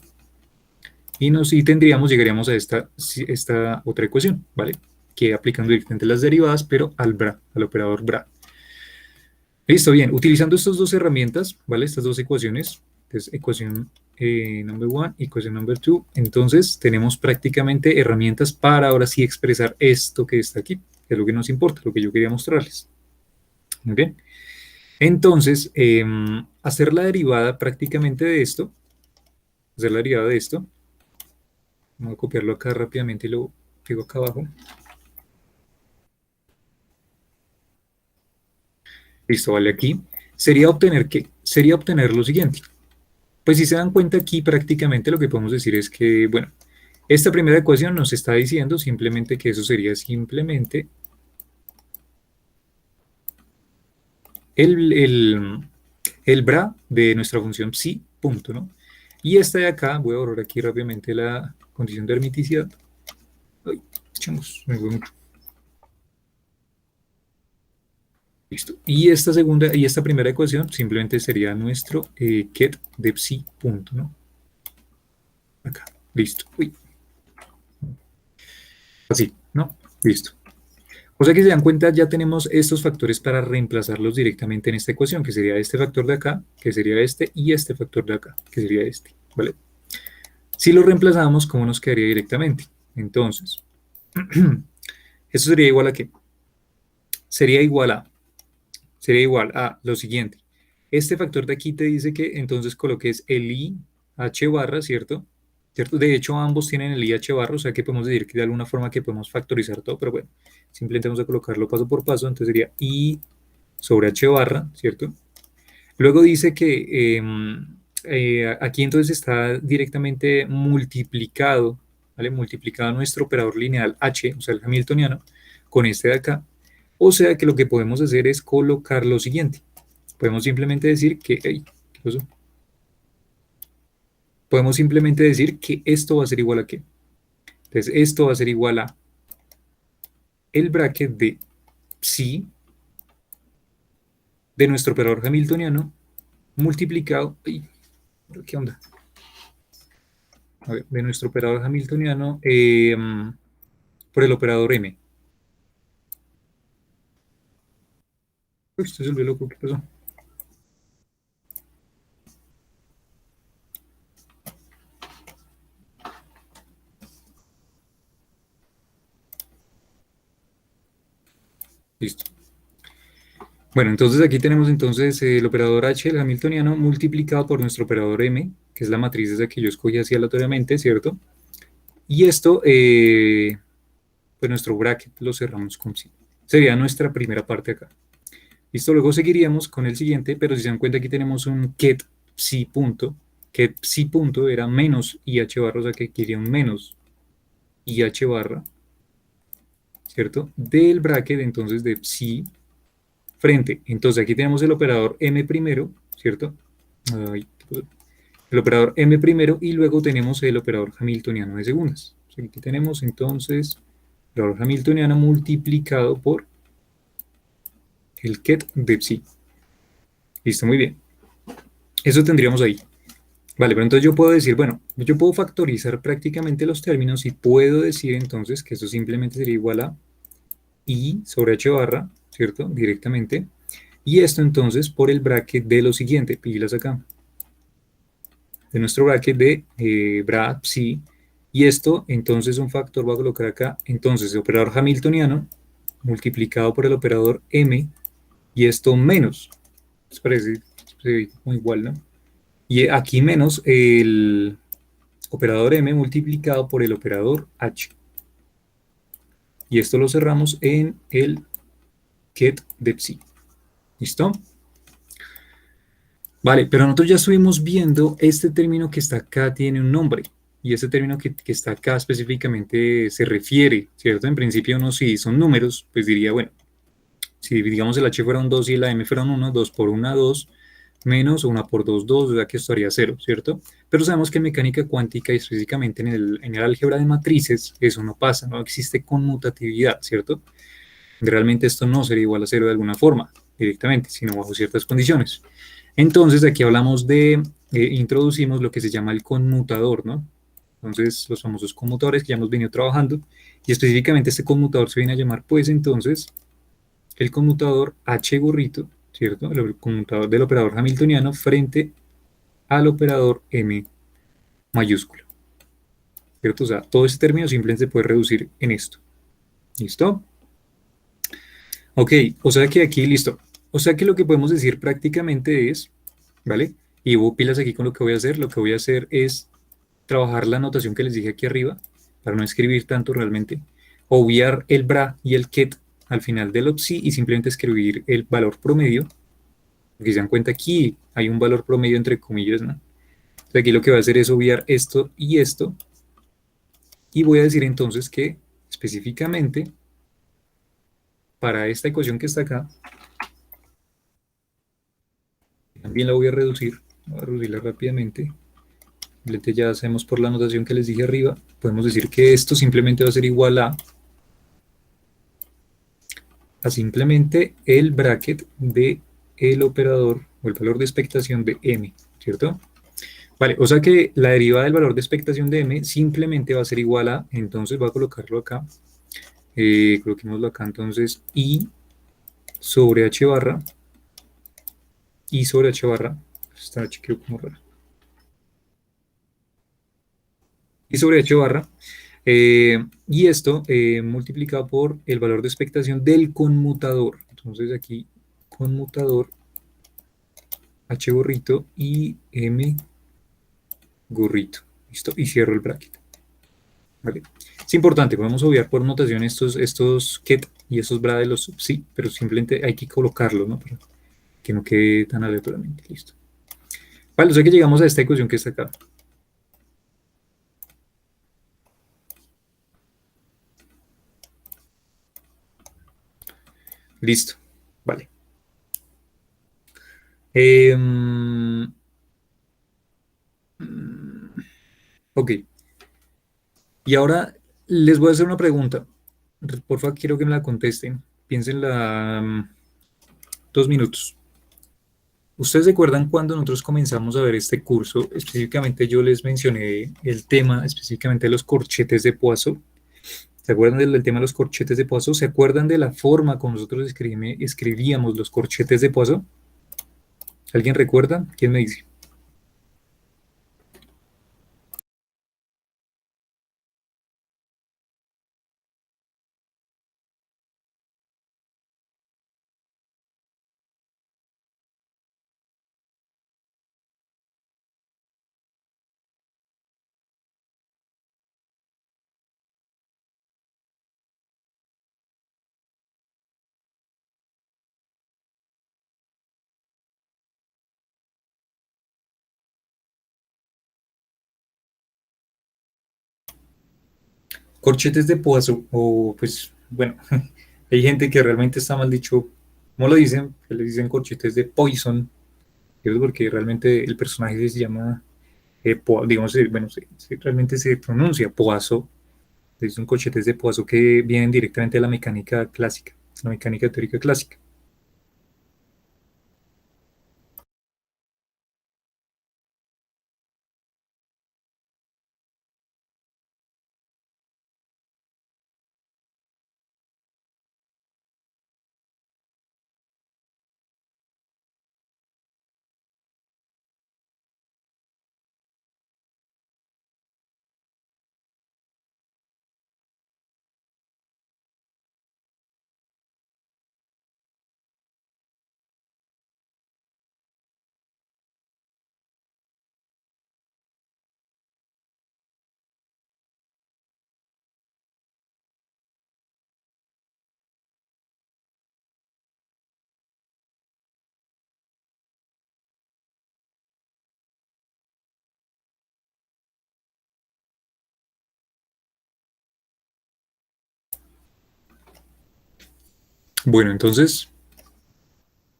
Y llegaríamos a esta otra ecuación, ¿vale? Que aplicando directamente las derivadas, pero al bra, al operador bra. Listo, bien. Utilizando estas dos herramientas, ¿vale? Estas dos ecuaciones, entonces ecuación number one, ecuación number two, entonces tenemos prácticamente herramientas para ahora sí expresar esto que está aquí, que es lo que nos importa, lo que yo quería mostrarles. Muy bien. Entonces, hacer la derivada prácticamente de esto, hacer la derivada de esto, voy a copiarlo acá rápidamente y lo pego acá abajo. Listo, vale, aquí. Sería obtener ¿qué? Sería obtener lo siguiente. Pues si se dan cuenta aquí, prácticamente lo que podemos decir es que, bueno, esta primera ecuación nos está diciendo simplemente que eso sería simplemente el, el, el bra de nuestra función psi, punto, ¿no? Y esta de acá, voy a borrar aquí rápidamente la condición de hermeticidad. Ay, echamos, me fue mucho. Listo. Y esta segunda y esta primera ecuación simplemente sería nuestro get de psi punto, ¿no? Acá. Listo. Uy, así, ¿no? Listo. O sea que se dan cuenta, ya tenemos estos factores para reemplazarlos directamente en esta ecuación, que sería este factor de acá, que sería este, y este factor de acá, que sería este, ¿vale? Si lo reemplazamos, ¿cómo nos quedaría directamente? Entonces, esto sería igual a ¿qué? Sería igual a, sería igual a lo siguiente. Este factor de aquí te dice que entonces coloques el IH barra, ¿cierto? ¿Cierto? De hecho, ambos tienen el IH barra, o sea que podemos decir que de alguna forma que podemos factorizar todo, pero bueno, simplemente vamos a colocarlo paso por paso, entonces sería I sobre H barra, ¿cierto? Luego dice que aquí entonces está directamente multiplicado, ¿vale? Multiplicado nuestro operador lineal H, o sea, el hamiltoniano, con este de acá. O sea que lo que podemos hacer es colocar lo siguiente. Podemos simplemente decir que, ¿qué pasó? Podemos simplemente decir que esto va a ser igual a ¿qué? Entonces, esto va a ser igual a el bracket de psi de nuestro operador hamiltoniano multiplicado, ay, ¿qué onda? A ver, de nuestro operador hamiltoniano por el operador m. Uy, esto se volvió loco, ¿qué pasó? Listo. Bueno, entonces aquí tenemos entonces el operador h, el hamiltoniano, multiplicado por nuestro operador m, que es la matriz esa que yo escogí así aleatoriamente, ¿cierto? Y esto, pues nuestro bracket lo cerramos con sí. Sería nuestra primera parte acá. Listo, luego seguiríamos con el siguiente, pero si se dan cuenta aquí tenemos un get psi punto, que psi punto era menos ih barra, o sea que aquí iría un menos ih barra, ¿cierto? Del bracket entonces de psi frente. Entonces aquí tenemos el operador m primero, ¿cierto? Ay, el operador m primero y luego tenemos el operador hamiltoniano de segundas. O sea, aquí tenemos entonces el operador hamiltoniano multiplicado por el ket de psi. Listo, muy bien. Eso tendríamos ahí. Vale, pero entonces yo puedo decir, bueno, yo puedo factorizar prácticamente los términos y puedo decir entonces que esto simplemente sería igual a i sobre h barra, ¿cierto? Directamente. Y esto entonces por el bracket de lo siguiente, pilas acá, de nuestro bracket de bra psi. Y esto entonces un factor, voy a colocar acá, entonces el operador hamiltoniano multiplicado por el operador m y esto menos, pues parece muy igual, ¿no? Y aquí menos el operador m multiplicado por el operador h. Y esto lo cerramos en el get de psi. ¿Listo? Vale, pero nosotros ya estuvimos viendo este término que está acá tiene un nombre. Y este término que está acá específicamente se refiere, ¿cierto? En principio uno si son números, pues diría, bueno, si digamos el h fuera un 2 y la m fuera un 1, 2 por 1, 2, menos 1 por 2, 2, o sea que esto haría 0, ¿cierto? Pero sabemos que en mecánica cuántica y específicamente en el álgebra de matrices, eso no pasa, no existe conmutatividad, ¿cierto? Realmente esto no sería igual a 0 de alguna forma, directamente, sino bajo ciertas condiciones. Entonces aquí hablamos introducimos lo que se llama el conmutador, ¿no? Entonces los famosos conmutadores que ya hemos venido trabajando, y específicamente este conmutador se viene a llamar, pues entonces, el conmutador H gorrito, ¿cierto? El conmutador del operador hamiltoniano frente al operador M mayúscula, ¿cierto? O sea, todo ese término simplemente se puede reducir en esto. ¿Listo? Ok, o sea que aquí, listo. O sea que lo que podemos decir prácticamente es, ¿vale? Y hubo pilas aquí con lo que voy a hacer. Lo que voy a hacer es trabajar la notación que les dije aquí arriba, para no escribir tanto realmente. Obviar el bra y el ket al final del psi y simplemente escribir el valor promedio. Porque se dan cuenta aquí hay un valor promedio entre comillas, ¿no? Entonces aquí lo que voy a hacer es obviar esto y esto. Y voy a decir entonces que específicamente para esta ecuación que está acá, también la voy a reducir rápidamente. simplemente ya hacemos por la notación que les dije arriba, podemos decir que esto simplemente va a ser igual a simplemente el bracket de el operador o el valor de expectación de m, ¿cierto? Vale, o sea que la derivada del valor de expectación de m simplemente va a ser igual a, entonces voy a colocarlo acá, coloquémoslo acá entonces, i sobre h barra, i sobre h barra, esta h quedó como rara, i sobre h barra, y esto multiplicado por el valor de expectación del conmutador. Entonces aquí conmutador h gorrito y m gorrito. ¿Listo? Y cierro el bracket. ¿Vale? Es importante, podemos obviar por notación estos ket y estos bra de los sí, pero simplemente hay que colocarlos, ¿no? Para que no quede tan aleatoriamente. Listo. Vale, o sea que llegamos a esta ecuación que está acá. Listo. Vale. Ok. Y ahora les voy a hacer una pregunta. Por favor, quiero que me la contesten. Piénsenla 2 minutos. ¿Ustedes recuerdan cuando nosotros comenzamos a ver este curso? Específicamente yo les mencioné el tema, específicamente los corchetes de Poisson. ¿Se acuerdan del tema de los corchetes de Poisson? ¿Se acuerdan de la forma como nosotros escribíamos los corchetes de Poisson? ¿Alguien recuerda? ¿Quién me dice? Corchetes de Poisson, o pues, bueno, hay gente que realmente está mal dicho. ¿Cómo lo dicen? Que le dicen corchetes de Poisson, ¿cierto? Porque realmente el personaje se llama, digamos, bueno, realmente se pronuncia Poisson. Son corchetes de Poisson que vienen directamente de la mecánica clásica, la mecánica teórica clásica. Bueno, entonces,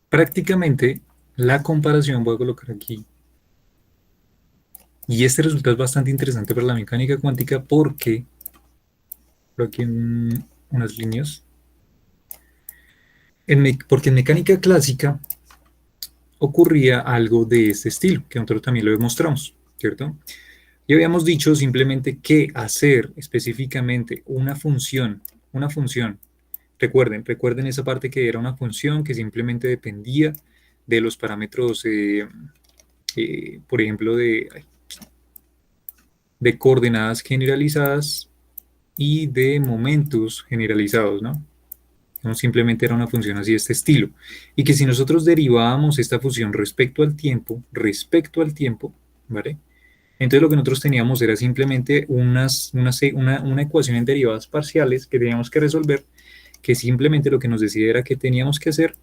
prácticamente la comparación, voy a colocar aquí, y este resultado es bastante interesante para la mecánica cuántica porque, por aquí unas líneas, porque en mecánica clásica ocurría algo de este estilo, que nosotros también lo demostramos, ¿cierto? Y habíamos dicho simplemente que hacer específicamente una función, recuerden esa parte que era una función que simplemente dependía de los parámetros, por ejemplo, de coordenadas generalizadas y de momentos generalizados, ¿no? No simplemente era una función así de este estilo. Y que si nosotros derivábamos esta función respecto al tiempo, ¿vale? Entonces lo que nosotros teníamos era simplemente una ecuación en derivadas parciales que teníamos que resolver, que simplemente lo que nos decía era que teníamos que hacer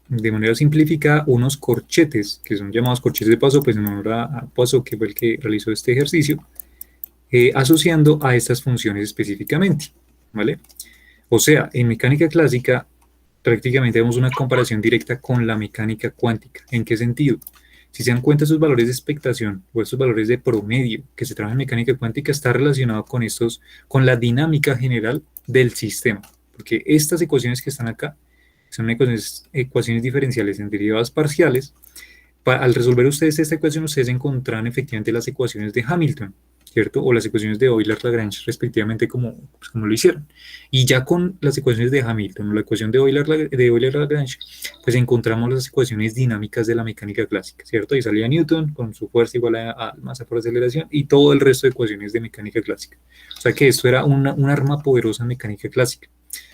de manera simplificada unos corchetes, que son llamados corchetes de Poisson, pues en honor a Poisson, que fue el que realizó este ejercicio, asociando a estas funciones específicamente, ¿vale? O sea, en mecánica clásica prácticamente vemos una comparación directa con la mecánica cuántica. ¿En qué sentido? Si se dan cuenta, esos valores de expectación o estos valores de promedio que se trabajan en mecánica cuántica está relacionado con con la dinámica general del sistema, porque estas ecuaciones que están acá son ecuaciones diferenciales en derivadas parciales. Al resolver ustedes esta ecuación, ustedes encontrarán efectivamente las ecuaciones de Hamilton, ¿cierto? O las ecuaciones de Euler-Lagrange, respectivamente, como lo hicieron. Y ya con las ecuaciones de Hamilton o la ecuación de Euler-Lagrange, pues encontramos las ecuaciones dinámicas de la mecánica clásica, ¿cierto? Y salía Newton con su fuerza igual a masa por aceleración y todo el resto de ecuaciones de mecánica clásica. O sea que esto era un arma poderosa en mecánica clásica,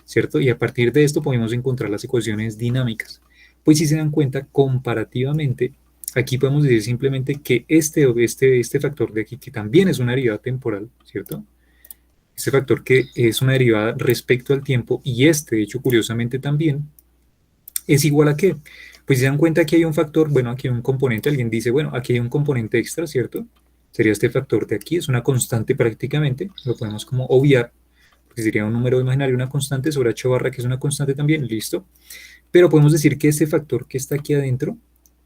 ¿cierto? Y a partir de esto podemos encontrar las ecuaciones dinámicas. Pues si se dan cuenta, comparativamente, aquí podemos decir simplemente que este factor de aquí, que también es una derivada temporal, ¿cierto? Este factor que es una derivada respecto al tiempo, y de hecho, curiosamente también, es igual a qué. Pues si se dan cuenta, aquí hay un factor, bueno, aquí hay un componente, alguien dice, bueno, aquí hay un componente extra, ¿cierto? Sería este factor de aquí, es una constante prácticamente, lo podemos como obviar, porque sería un número imaginario, una constante sobre h barra, que es una constante también, listo. Pero podemos decir que este factor que está aquí adentro,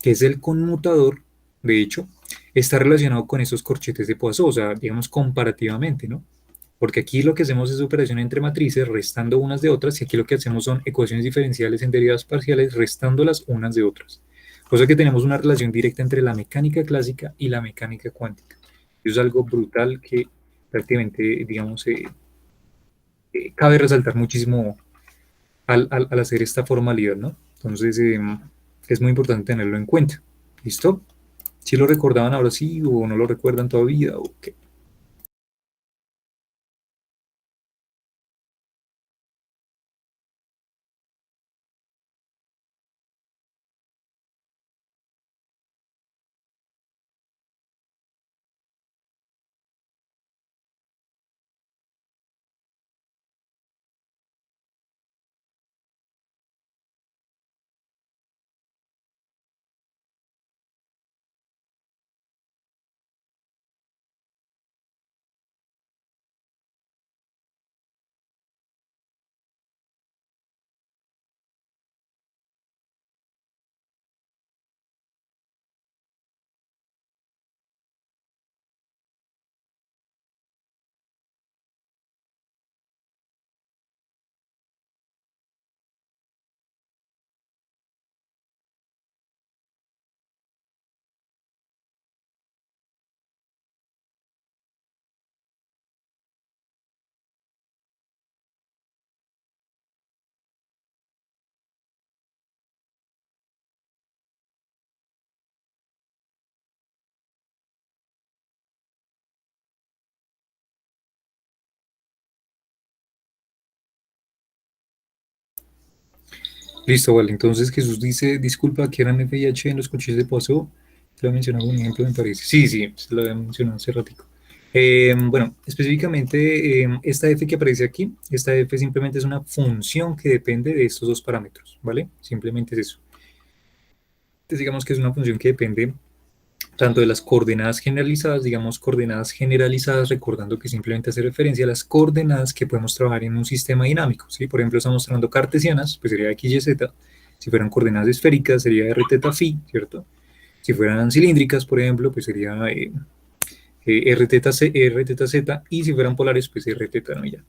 que es el conmutador, de hecho, está relacionado con esos corchetes de Poisson, o sea, digamos comparativamente, ¿no? Porque aquí lo que hacemos es operación entre matrices, restando unas de otras, y aquí lo que hacemos son ecuaciones diferenciales en derivadas parciales, restándolas unas de otras. O sea que tenemos una relación directa entre la mecánica clásica y la mecánica cuántica. Eso es algo brutal que prácticamente, digamos, cabe resaltar muchísimo al hacer esta formalidad, ¿no? Entonces, es muy importante tenerlo en cuenta. ¿Listo? ¿Si lo recordaban ahora sí o no lo recuerdan todavía? ¿O qué? Listo, vale. Entonces Jesús dice, disculpa, que eran FIH en los coches de Poisson. Te lo mencionaba un ejemplo, me parece. Sí, sí, se lo había mencionado hace ratico. Bueno, específicamente esta f que aparece aquí, esta f simplemente es una función que depende de estos dos parámetros, ¿vale? Simplemente es eso. Entonces digamos que es una función que depende tanto de las coordenadas generalizadas, digamos coordenadas generalizadas, recordando que simplemente hace referencia a las coordenadas que podemos trabajar en un sistema dinámico, ¿sí? Por ejemplo, estamos mostrando cartesianas, pues sería x, y, z. Si fueran coordenadas esféricas, sería r, θ, phi, ¿cierto? Si fueran cilíndricas, por ejemplo, pues sería r, θ, z, y si fueran polares, pues r, θ, no, ya.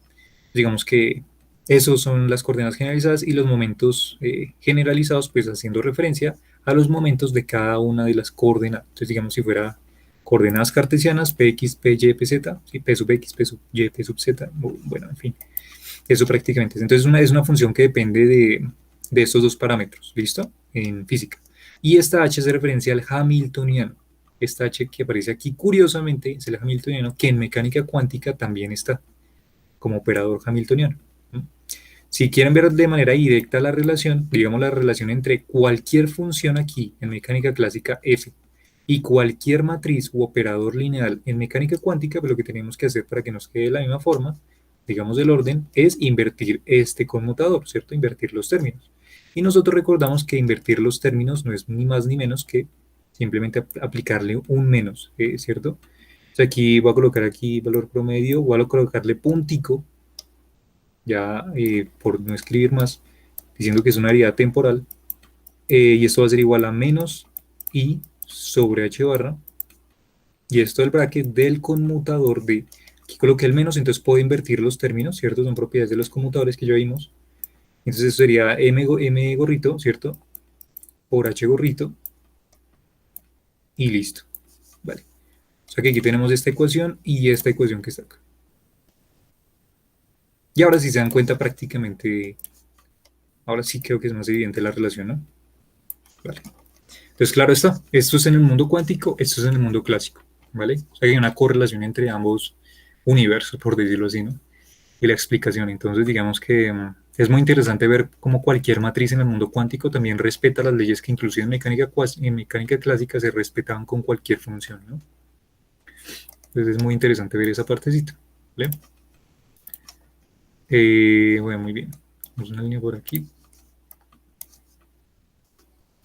Digamos que esos son las coordenadas generalizadas y los momentos generalizados, pues haciendo referencia a los momentos de cada una de las coordenadas. Entonces, digamos, si fuera coordenadas cartesianas, px, py, pz, ¿sí? P sub x, p sub y, p sub z, bueno, en fin, eso prácticamente es. Entonces, es una función que depende de estos dos parámetros, ¿listo? En física. Y esta h hace referencia al hamiltoniano. Esta h que aparece aquí, curiosamente, es el hamiltoniano, que en mecánica cuántica también está como operador hamiltoniano. Si quieren ver de manera directa la relación, digamos la relación entre cualquier función aquí en mecánica clásica f y cualquier matriz u operador lineal en mecánica cuántica, pues lo que tenemos que hacer para que nos quede de la misma forma, digamos el orden, es invertir este conmutador, ¿cierto? Invertir los términos. Y nosotros recordamos que invertir los términos no es ni más ni menos que simplemente aplicarle un menos, ¿cierto? Entonces aquí voy a colocar aquí valor promedio, voy a colocarle puntico, ya por no escribir más, diciendo que es una variedad temporal, y esto va a ser igual a menos i sobre h barra, y esto del bracket del conmutador de, aquí coloqué el menos, entonces puedo invertir los términos, ¿cierto? Son propiedades de los conmutadores que ya vimos. Entonces eso sería m gorrito, ¿cierto? Por h gorrito, y listo, ¿vale? O sea que aquí tenemos esta ecuación y esta ecuación que está acá. Y ahora sí se dan cuenta prácticamente, ahora sí creo que es más evidente la relación, ¿no? Vale. Entonces, claro está, esto es en el mundo cuántico, esto es en el mundo clásico, ¿vale? O sea que hay una correlación entre ambos universos, por decirlo así, ¿no? Y la explicación. Entonces, digamos que es muy interesante ver cómo cualquier matriz en el mundo cuántico también respeta las leyes que inclusive en mecánica clásica se respetaban con cualquier función, ¿no? Entonces es muy interesante ver esa partecita, ¿vale? Bueno, muy bien. Vamos una línea por aquí.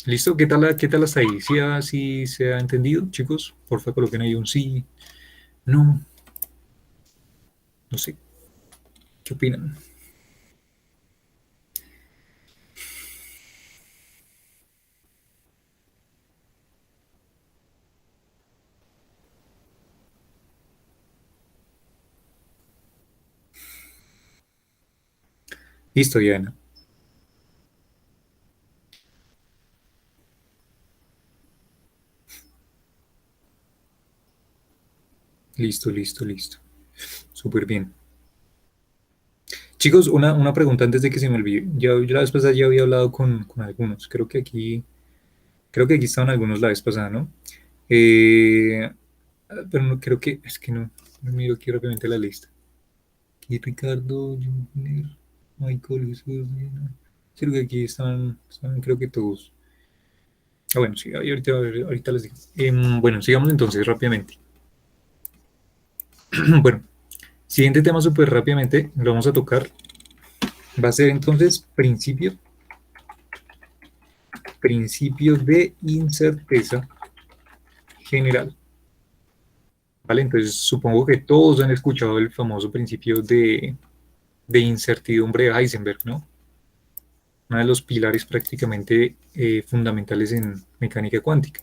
¿Listo? Qué tal hasta ahí? ¿Sí se ha entendido, chicos? Porfa, coloquen ahí un sí, no, no sé. ¿Qué opinan? Listo, Diana. Listo, listo, listo. Súper bien. Chicos, una pregunta antes de que se me olvide. Yo la vez pasada ya había hablado con algunos. Creo que aquí estaban algunos la vez pasada, ¿no? Eh, pero no, creo que, es que no, no miro aquí rápidamente la lista. Aquí Ricardo, Junior, Michael, Jesús, Diana. Creo que aquí están creo que todos. Ah, bueno, sí, ahorita les digo. Bueno, sigamos entonces rápidamente. Bueno, siguiente tema súper rápidamente, lo vamos a tocar. Va a ser entonces principio de incerteza general. ¿Vale? Entonces supongo que todos han escuchado el famoso principio de incertidumbre de Heisenberg, ¿no? Uno de los pilares prácticamente fundamentales en mecánica cuántica.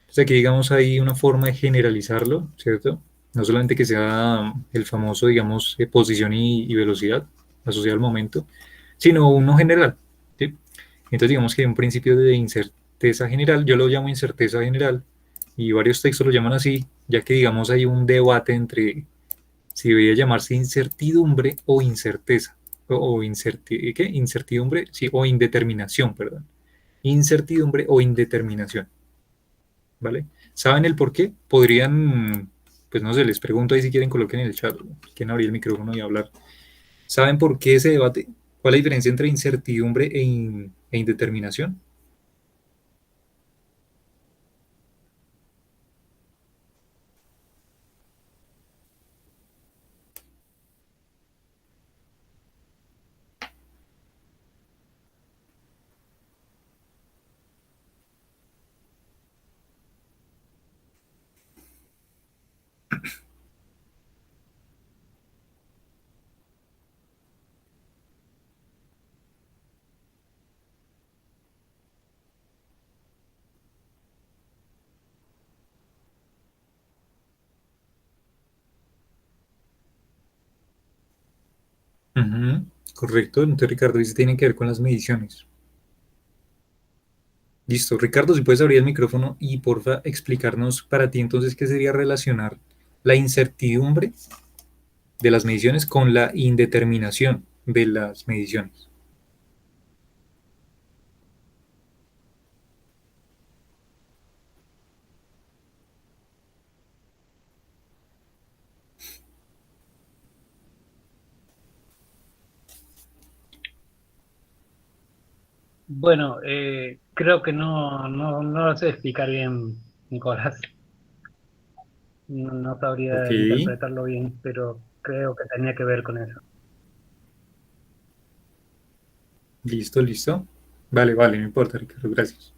Entonces aquí digamos hay una forma de generalizarlo, ¿cierto? No solamente que sea el famoso, digamos, posición y velocidad asociado al momento, sino uno general, ¿sí? Entonces digamos que hay un principio de incerteza general, yo lo llamo incerteza general, y varios textos lo llaman así, ya que digamos hay un debate entre si debería llamarse incertidumbre o incerteza, ¿qué? Incertidumbre, sí, o indeterminación, perdón. Incertidumbre o indeterminación, ¿vale? ¿Saben el por qué? Podrían, pues no sé, les pregunto ahí si quieren coloquen en el chat, quieren abrir el micrófono y hablar. ¿Saben por qué ese debate? ¿Cuál es la diferencia entre incertidumbre e indeterminación? Ujú, correcto, entonces Ricardo dice tiene que ver con las mediciones. Listo, Ricardo, si puedes abrir el micrófono y porfa explicarnos para ti entonces qué sería relacionar la incertidumbre de las mediciones con la indeterminación de las mediciones. Bueno, creo que no lo sé explicar bien, Nicolás. No Ok, sabría interpretarlo bien, pero creo que tenía que ver con eso. listo, listo. Vale, vale, no importa, Ricardo, gracias.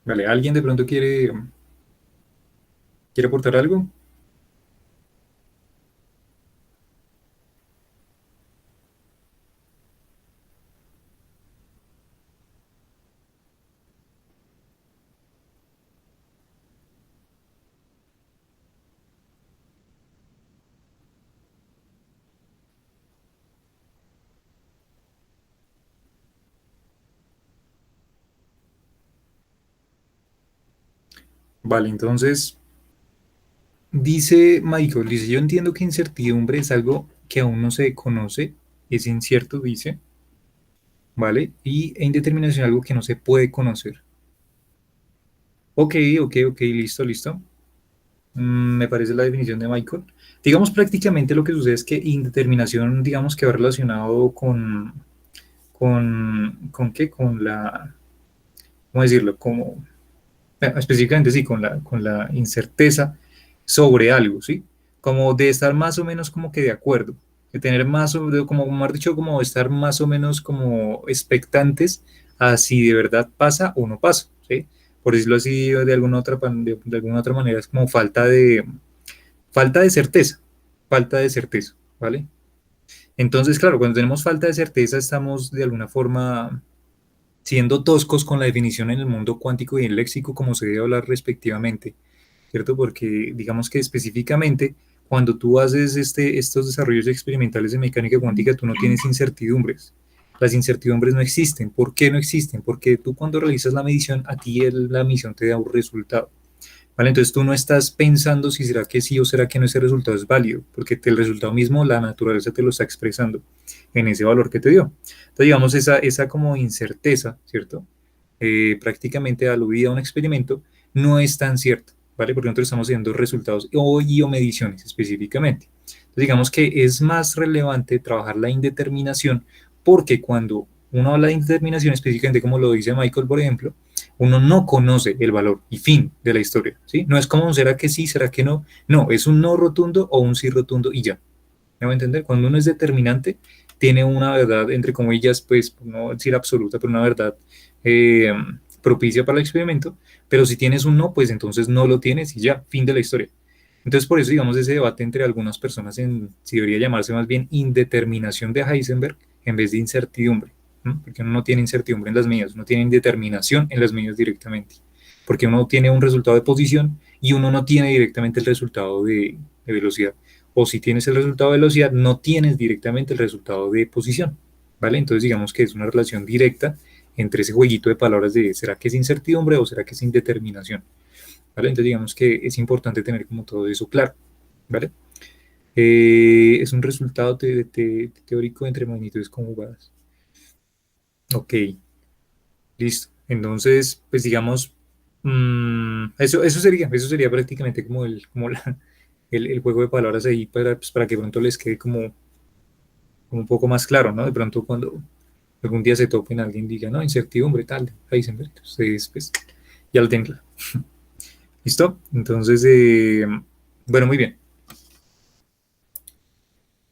Vale, ¿alguien de pronto quiere aportar algo? Vale, entonces, dice Michael, dice, yo entiendo que incertidumbre es algo que aún no se conoce, es incierto, dice, ¿vale? Y e indeterminación algo que no se puede conocer. Ok, ok, ok, listo, listo. Me parece la definición de Michael. Digamos, prácticamente lo que sucede es que indeterminación, digamos que va relacionado ¿con qué? Con la, ¿cómo decirlo? Como, específicamente sí, con la incerteza sobre algo, ¿sí? Como de estar más o menos como que de acuerdo, de tener más o como más dicho, como estar más o menos como expectantes a si de verdad pasa o no pasa, ¿sí? Por decirlo así, de alguna otra manera, es como falta de certeza, falta de certeza, ¿vale? Entonces, claro, cuando tenemos falta de certeza, estamos de alguna forma siendo toscos con la definición en el mundo cuántico y en el léxico, como se debe hablar respectivamente, ¿cierto? Porque digamos que específicamente, cuando tú haces estos desarrollos experimentales de mecánica cuántica, tú no tienes incertidumbres. Las incertidumbres no existen. ¿Por qué no existen? Porque tú cuando realizas la medición, a ti la medición te da un resultado. ¿Vale? Entonces tú no estás pensando si será que sí o será que no ese resultado es válido, porque el resultado mismo, la naturaleza te lo está expresando en ese valor que te dio. Entonces, digamos, esa como incerteza, ¿cierto? Prácticamente aludida a un experimento, no es tan cierto, ¿vale? Porque nosotros estamos haciendo resultados o mediciones específicamente. Entonces, digamos que es más relevante trabajar la indeterminación, porque cuando uno habla de indeterminación específicamente, como lo dice Michael, por ejemplo, uno no conoce el valor y fin de la historia, ¿sí? No es como un será que sí, será que no, no, es un no rotundo o un sí rotundo y ya. ¿Me voy a entender? Cuando uno es determinante, tiene una verdad, entre comillas, pues, no decir absoluta, pero una verdad eh, propicia para el experimento, pero si tienes un no, pues entonces no lo tienes y ya, fin de la historia. Entonces, por eso, digamos, ese debate entre algunas personas si debería llamarse más bien indeterminación de Heisenberg en vez de incertidumbre, ¿no? Porque uno no tiene incertidumbre en las medidas, uno tiene indeterminación en las medidas directamente, porque uno tiene un resultado de posición y uno no tiene directamente el resultado de velocidad. O si tienes el resultado de velocidad, no tienes directamente el resultado de posición, ¿vale? Entonces, digamos que es una relación directa entre ese jueguito de palabras de ¿será que es incertidumbre o será que es indeterminación? ¿Vale? Entonces digamos que es importante tener como todo eso claro, ¿vale? Es un resultado teórico entre magnitudes conjugadas. Ok, listo. Entonces, pues digamos, eso sería prácticamente como el juego de palabras ahí pues, para que pronto les quede como un poco más claro, ¿no? De pronto cuando algún día se topen, alguien diga, no, incertidumbre, tal, Heisenberg, ustedes pues ya lo tienen claro. ¿Listo? Entonces, bueno, muy bien.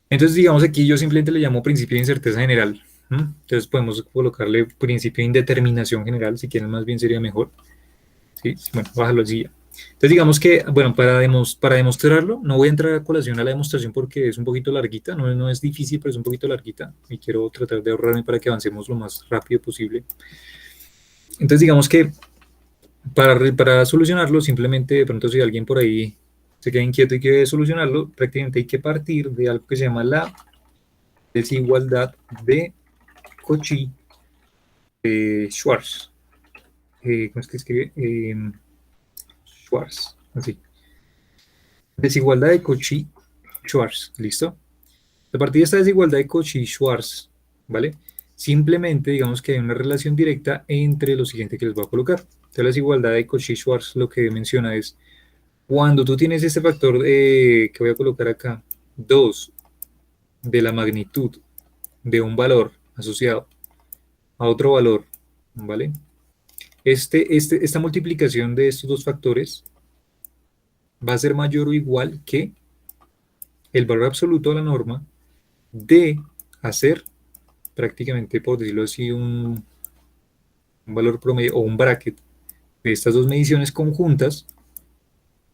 Entonces, digamos aquí yo simplemente le llamo principio de incerteza general. ¿M? Entonces podemos colocarle principio de indeterminación general, si quieren más bien sería mejor. ¿Sí? Bueno, bájalo así ya. Entonces digamos que, bueno, para demostrarlo, no voy a entrar a colación a la demostración porque es un poquito larguita, no es difícil, pero es un poquito larguita y quiero tratar de ahorrarme para que avancemos lo más rápido posible. Entonces digamos que para solucionarlo, simplemente de pronto si alguien por ahí se queda inquieto y quiere solucionarlo, prácticamente hay que partir de algo que se llama la desigualdad de Cauchy-Schwarz. ¿Cómo es que escribe? Schwarz, así. Desigualdad de Cauchy-Schwarz, ¿listo? A partir de esta desigualdad de Cauchy-Schwarz, ¿vale? Simplemente digamos que hay una relación directa entre lo siguiente que les voy a colocar. Entonces la desigualdad de Cauchy-Schwarz lo que menciona es cuando tú tienes este factor que voy a colocar acá, 2 de la magnitud de un valor asociado a otro valor, ¿vale? Esta multiplicación de estos dos factores va a ser mayor o igual que el valor absoluto de la norma de hacer prácticamente, por decirlo así, un valor promedio o un bracket de estas dos mediciones conjuntas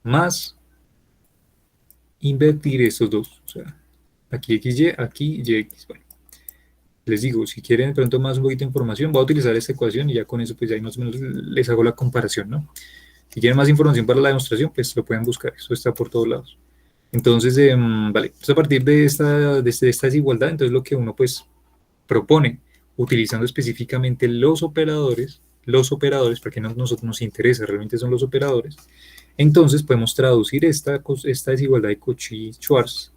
más invertir estos dos. O sea, aquí XY, aquí YX. Bueno, les digo, si quieren de pronto más un poquito de información, voy a utilizar esta ecuación y ya con eso pues ya más o menos les hago la comparación, ¿no? Si quieren más información para la demostración, pues lo pueden buscar, eso está por todos lados. Entonces, vale, entonces a partir de esta desigualdad, entonces lo que uno pues propone, utilizando específicamente los operadores, los operadores, porque a nosotros nos interesa realmente son los operadores, entonces podemos traducir esta desigualdad de Cauchy-Schwarz,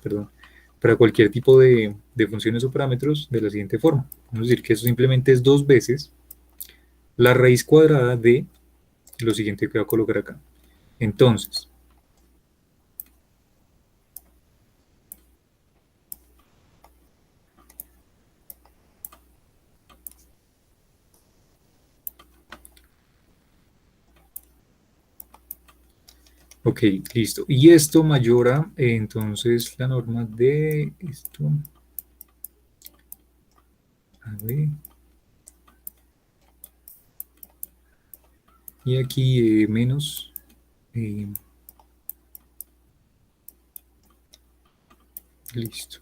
perdón, para cualquier tipo de funciones o parámetros de la siguiente forma. Vamos a decir que eso simplemente es 2 veces la raíz cuadrada de lo siguiente que voy a colocar acá. Entonces, ok, listo. Y esto mayor a, entonces, la norma de esto. A ver. Y aquí menos. Listo.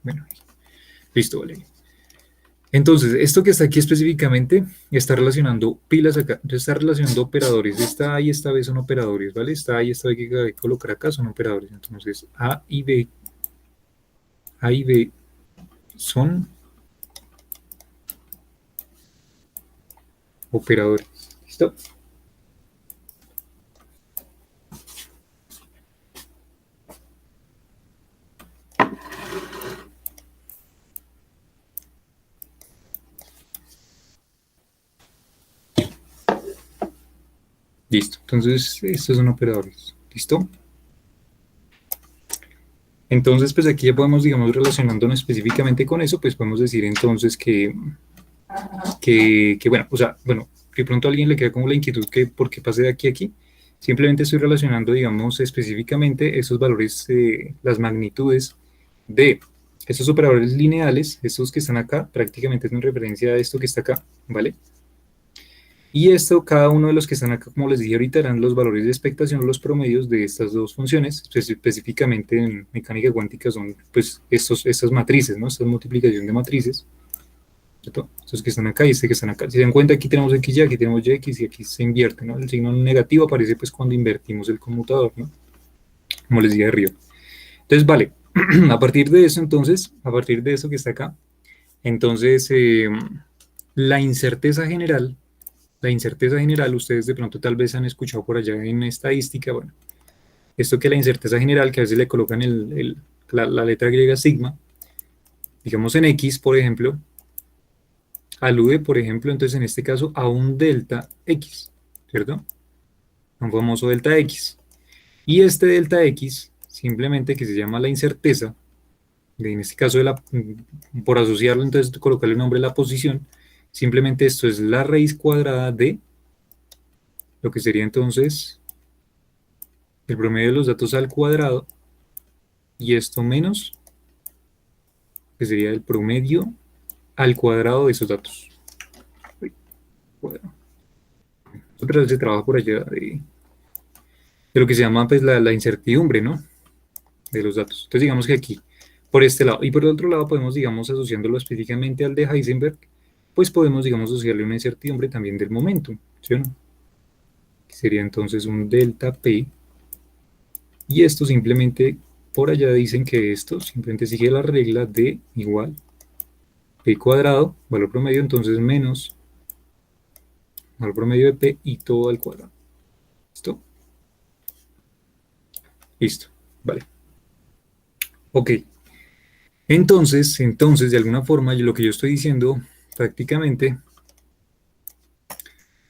Bueno, listo, vale. Entonces, esto que está aquí específicamente está relacionando pilas acá, está relacionando operadores. Esta A y esta B son operadores, ¿vale? Esta A y esta B que acabo de colocar acá son operadores. Entonces, A y B son operadores. ¿Listo? Listo. Entonces, estos son operadores. ¿Listo? Entonces, pues aquí ya podemos, digamos, relacionándonos específicamente con eso, pues podemos decir entonces que bueno, o sea, bueno, que pronto a alguien le queda como la inquietud que por qué pasé de aquí a aquí. Simplemente estoy relacionando, digamos, específicamente esos valores, las magnitudes de estos operadores lineales, estos que están acá, prácticamente es una referencia a esto que está acá, ¿vale? Y esto, cada uno de los que están acá, como les dije ahorita, eran los valores de expectación, los promedios de estas dos funciones, específicamente en mecánica cuántica son, pues, estas matrices, ¿no? Esta multiplicación de matrices, ¿cierto? Estos que están acá y este que están acá. Si se dan cuenta, aquí tenemos X, Y, aquí tenemos X y aquí se invierte, ¿no? El signo negativo aparece, pues, cuando invertimos el conmutador, ¿no? Como les dije arriba. Entonces, vale, a partir de eso, entonces, a partir de eso que está acá, entonces, la incerteza general, ustedes de pronto tal vez han escuchado por allá en estadística, bueno, esto que la incerteza general, que a veces le colocan la letra griega sigma, digamos en X, por ejemplo, alude, por ejemplo, entonces en este caso a un delta X, ¿cierto? Un famoso delta X. Y este delta X, simplemente que se llama la incerteza, en este caso por asociarlo, entonces colocarle el nombre a la posición, simplemente esto es la raíz cuadrada de lo que sería entonces el promedio de los datos al cuadrado, y esto menos, que sería el promedio al cuadrado de esos datos. Pero se trabaja por allá de lo que se llama pues la incertidumbre, ¿no? De los datos. Entonces digamos que aquí, por este lado, y por el otro lado podemos, digamos, asociándolo específicamente al de Heisenberg, pues podemos, digamos, asociarle una incertidumbre también del momento, ¿sí o no? Que sería entonces un delta P, y esto simplemente, por allá dicen que esto simplemente sigue la regla de igual P cuadrado, valor promedio, entonces menos valor promedio de P y todo al cuadrado. ¿Listo? Listo, vale. Ok, entonces, de alguna forma, lo que yo estoy diciendo prácticamente,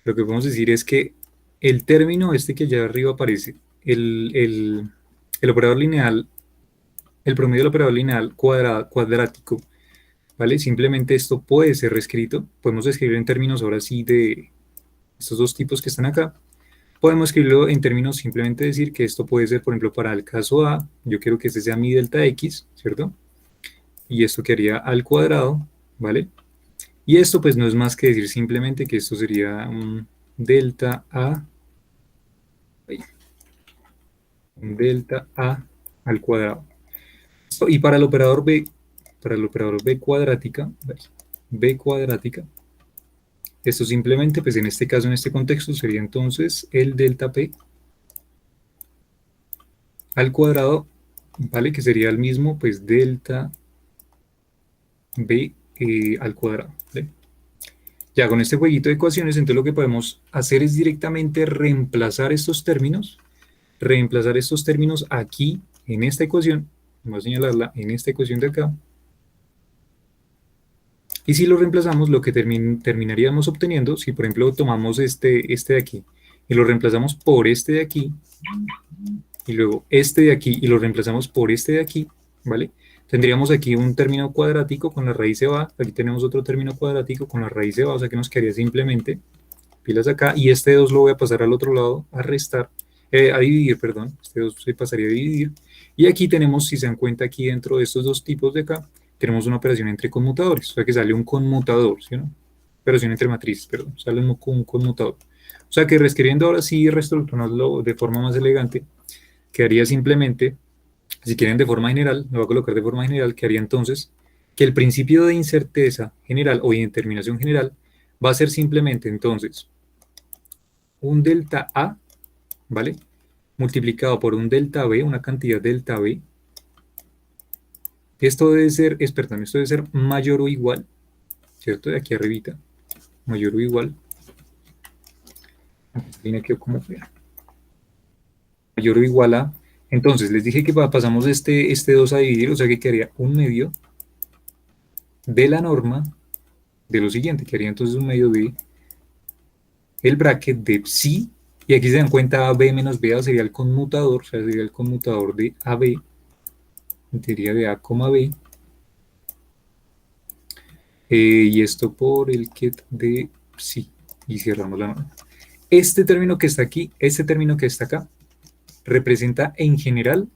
lo que podemos decir es que el término este que allá arriba aparece, el operador lineal, el promedio del operador lineal cuadrático, ¿vale? Simplemente esto puede ser reescrito, podemos escribir en términos ahora sí de estos dos tipos que están acá. Podemos escribirlo en términos simplemente decir que esto puede ser, por ejemplo, para el caso A, yo quiero que este sea mi delta X, ¿cierto? Y esto quedaría al cuadrado, ¿vale? Y esto pues no es más que decir simplemente que esto sería un delta A, al cuadrado. Y para el operador B cuadrática, esto simplemente, pues en este caso, en este contexto, sería entonces el delta P al cuadrado, ¿vale? Que sería el mismo, pues delta b al cuadrado, ¿vale? Ya con este jueguito de ecuaciones, entonces lo que podemos hacer es directamente reemplazar estos términos aquí en esta ecuación, vamos a señalarla en esta ecuación de acá, y si lo reemplazamos, lo que terminaríamos obteniendo, si por ejemplo tomamos este de aquí y lo reemplazamos por este de aquí, y luego este de aquí y lo reemplazamos por este de aquí, ¿vale? Tendríamos aquí un término cuadrático con la raíz se va, aquí tenemos otro término cuadrático con la raíz se va, o sea que nos quedaría simplemente pilas acá, y este 2 lo voy a pasar al otro lado, a restar, a dividir, perdón, este 2 se pasaría a dividir, y aquí tenemos, si se dan cuenta aquí dentro de estos dos tipos de acá, tenemos una operación entre conmutadores, o sea que sale un conmutador, ¿sí o no? Operación entre matrices, perdón, sale un conmutador. O sea que reescribiendo ahora sí, reestructurarlo de forma más elegante, quedaría simplemente, si quieren de forma general, lo voy a colocar de forma general, quedaría entonces que el principio de incerteza general o indeterminación general va a ser simplemente entonces un delta A, ¿vale? Multiplicado por un delta B, una cantidad delta B. Esto debe ser, perdón, esto debe ser mayor o igual, ¿cierto? De aquí arribita, mayor o igual. Esta línea quedó como fea. Mayor o igual a. Entonces, les dije que pasamos este 2 a dividir, o sea que quedaría un medio de la norma de lo siguiente, que haría entonces un medio de el bracket de psi, y aquí se dan cuenta AB menos BA sería el conmutador, o sea, sería el conmutador de AB, sería de A, B, y esto por el ket de psi, y cerramos la norma. Este término que está aquí, este término que está acá, representa en general,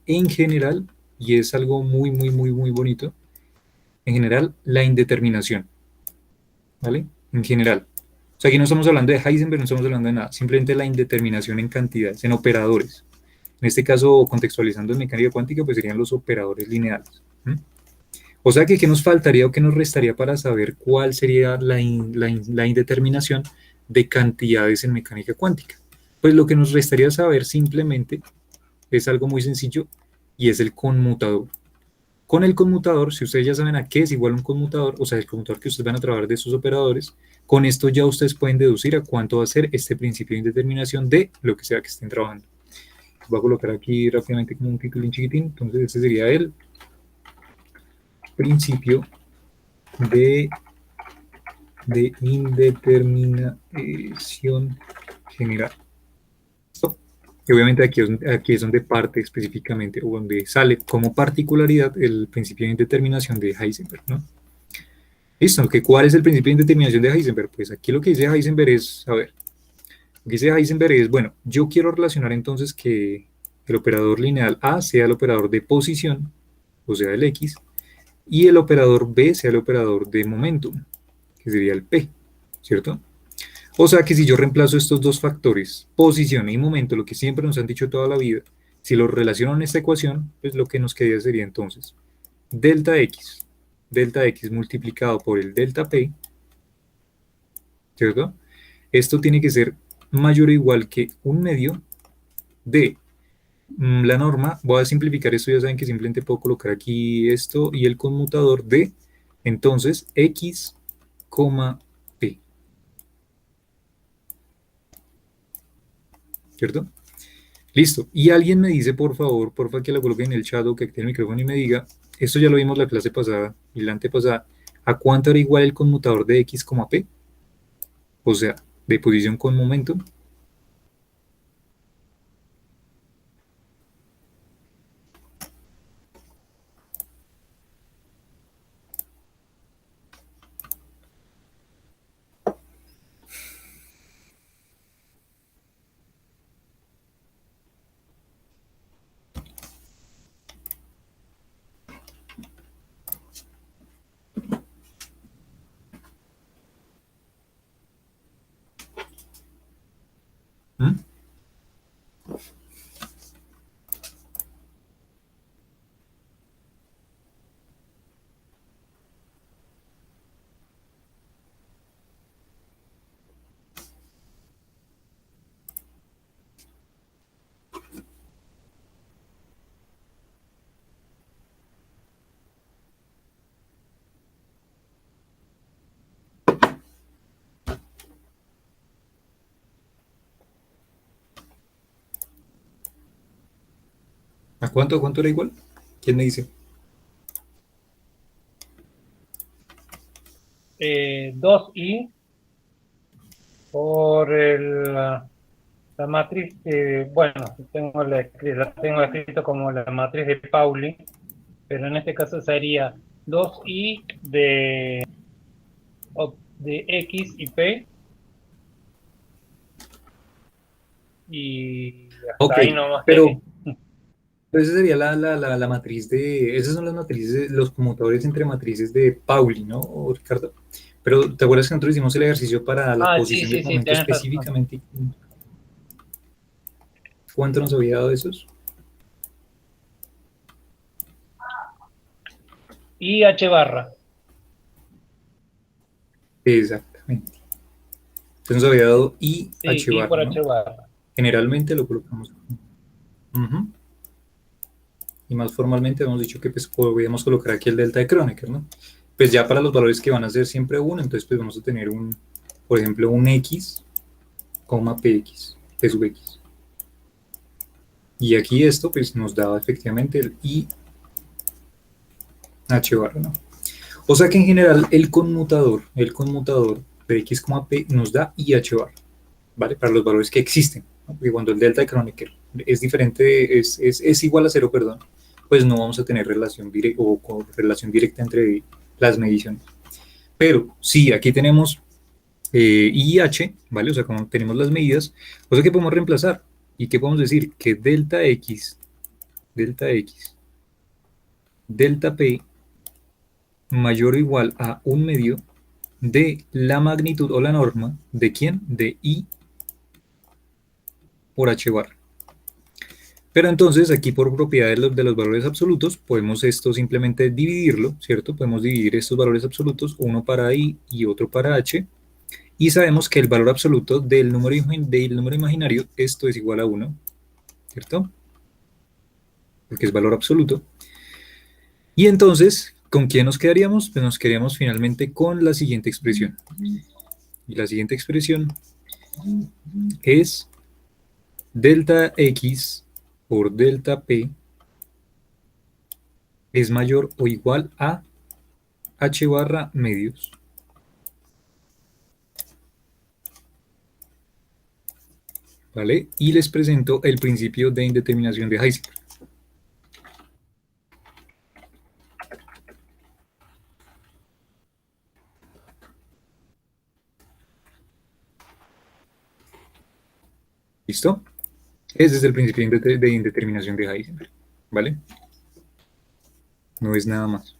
y es algo muy, muy, muy, muy bonito, en general, la indeterminación, ¿vale? En general. O sea, aquí no estamos hablando de Heisenberg, no estamos hablando de nada, simplemente la indeterminación en cantidades, en operadores. En este caso, contextualizando en mecánica cuántica, pues serían los operadores lineales. ¿Mm? O sea, que ¿qué nos faltaría o qué nos restaría para saber cuál sería la indeterminación de cantidades en mecánica cuántica? Pues lo que nos restaría saber simplemente es algo muy sencillo y es el conmutador. Con el conmutador, si ustedes ya saben a qué es igual un conmutador, o sea, el conmutador que ustedes van a trabajar de sus operadores, con esto ya ustedes pueden deducir a cuánto va a ser este principio de indeterminación de lo que sea que estén trabajando. Voy a colocar aquí rápidamente como un titulín chiquitín, entonces este sería el principio de, indeterminación general. Y obviamente aquí es donde parte específicamente, o donde sale como particularidad el principio de indeterminación de Heisenberg, ¿no? Listo, ¿cuál es el principio de indeterminación de Heisenberg? Pues aquí lo que dice Heisenberg es, a ver, lo que dice Heisenberg es, bueno, yo quiero relacionar entonces que el operador lineal A sea el operador de posición, o sea, el X, y el operador B sea el operador de momentum, que sería el P, ¿cierto? O sea que si yo reemplazo estos dos factores, posición y momento, lo que siempre nos han dicho toda la vida, si los relaciono en esta ecuación, pues lo que nos quedaría sería entonces delta X multiplicado por el delta P, ¿cierto? Esto tiene que ser mayor o igual que un medio de la norma. Voy a simplificar esto, ya saben que simplemente puedo colocar aquí esto y el conmutador de, entonces, X, P, ¿cierto? Listo. Y alguien me dice, por favor, porfa, que lo coloque en el chat o que active el micrófono y me diga, esto ya lo vimos la clase pasada y la antepasada, ¿a cuánto era igual el conmutador de X, P? O sea, de posición con momento. ¿A cuánto era igual? ¿Quién me dice? 2i por la matriz, bueno, la tengo escrito como la matriz de Pauli, pero en este caso sería 2i de x y p, y hasta Ok, ahí nomás pero tenés. esa sería la matriz de, esas son las matrices, los conmutadores entre matrices de Pauli, ¿no, Ricardo? Pero ¿te acuerdas que nosotros hicimos el ejercicio para la Ah, sí, posición del sí, sí, momento tenés razón. específicamente? ¿Cuánto nos había dado esos? Y h barra. Exactamente. Entonces nos había dado I Sí, H y bar, por ¿no? h barra. Generalmente lo colocamos. Ujú. Y más formalmente hemos dicho que pues podríamos colocar aquí el delta de Kronecker, ¿no? Pues ya para los valores que van a ser siempre 1, entonces pues vamos a tener un, por ejemplo, un x, px, p sub x. Y aquí esto pues nos daba efectivamente el i h bar, ¿no? O sea que en general el conmutador de x, p nos da i h bar, ¿vale? Para los valores que existen, ¿no? Porque cuando el delta de Kronecker es diferente, es igual a cero, perdón, pues no vamos a tener relación directa o correlación directa entre las mediciones. Pero sí, aquí tenemos IH, ¿vale? O sea, como tenemos las medidas, o sea que podemos reemplazar. ¿Y qué podemos decir? Que delta P mayor o igual a un medio de la magnitud o la norma de quién? De I por H bar. Pero entonces aquí por propiedad de los valores absolutos podemos esto simplemente dividirlo, ¿cierto? Podemos dividir estos valores absolutos, uno para I y otro para H, y sabemos que el valor absoluto del número imaginario, esto es igual a 1, ¿cierto? Porque es valor absoluto. Y entonces, ¿con quién nos quedaríamos? Pues nos quedaríamos finalmente con la siguiente expresión. Y la siguiente expresión es delta X por delta P es mayor o igual a H barra medios. ¿Vale? Y les presento el principio de indeterminación de Heisenberg. ¿Listo? Ese es el principio de indeterminación de Heisenberg. ¿Vale? No es nada más.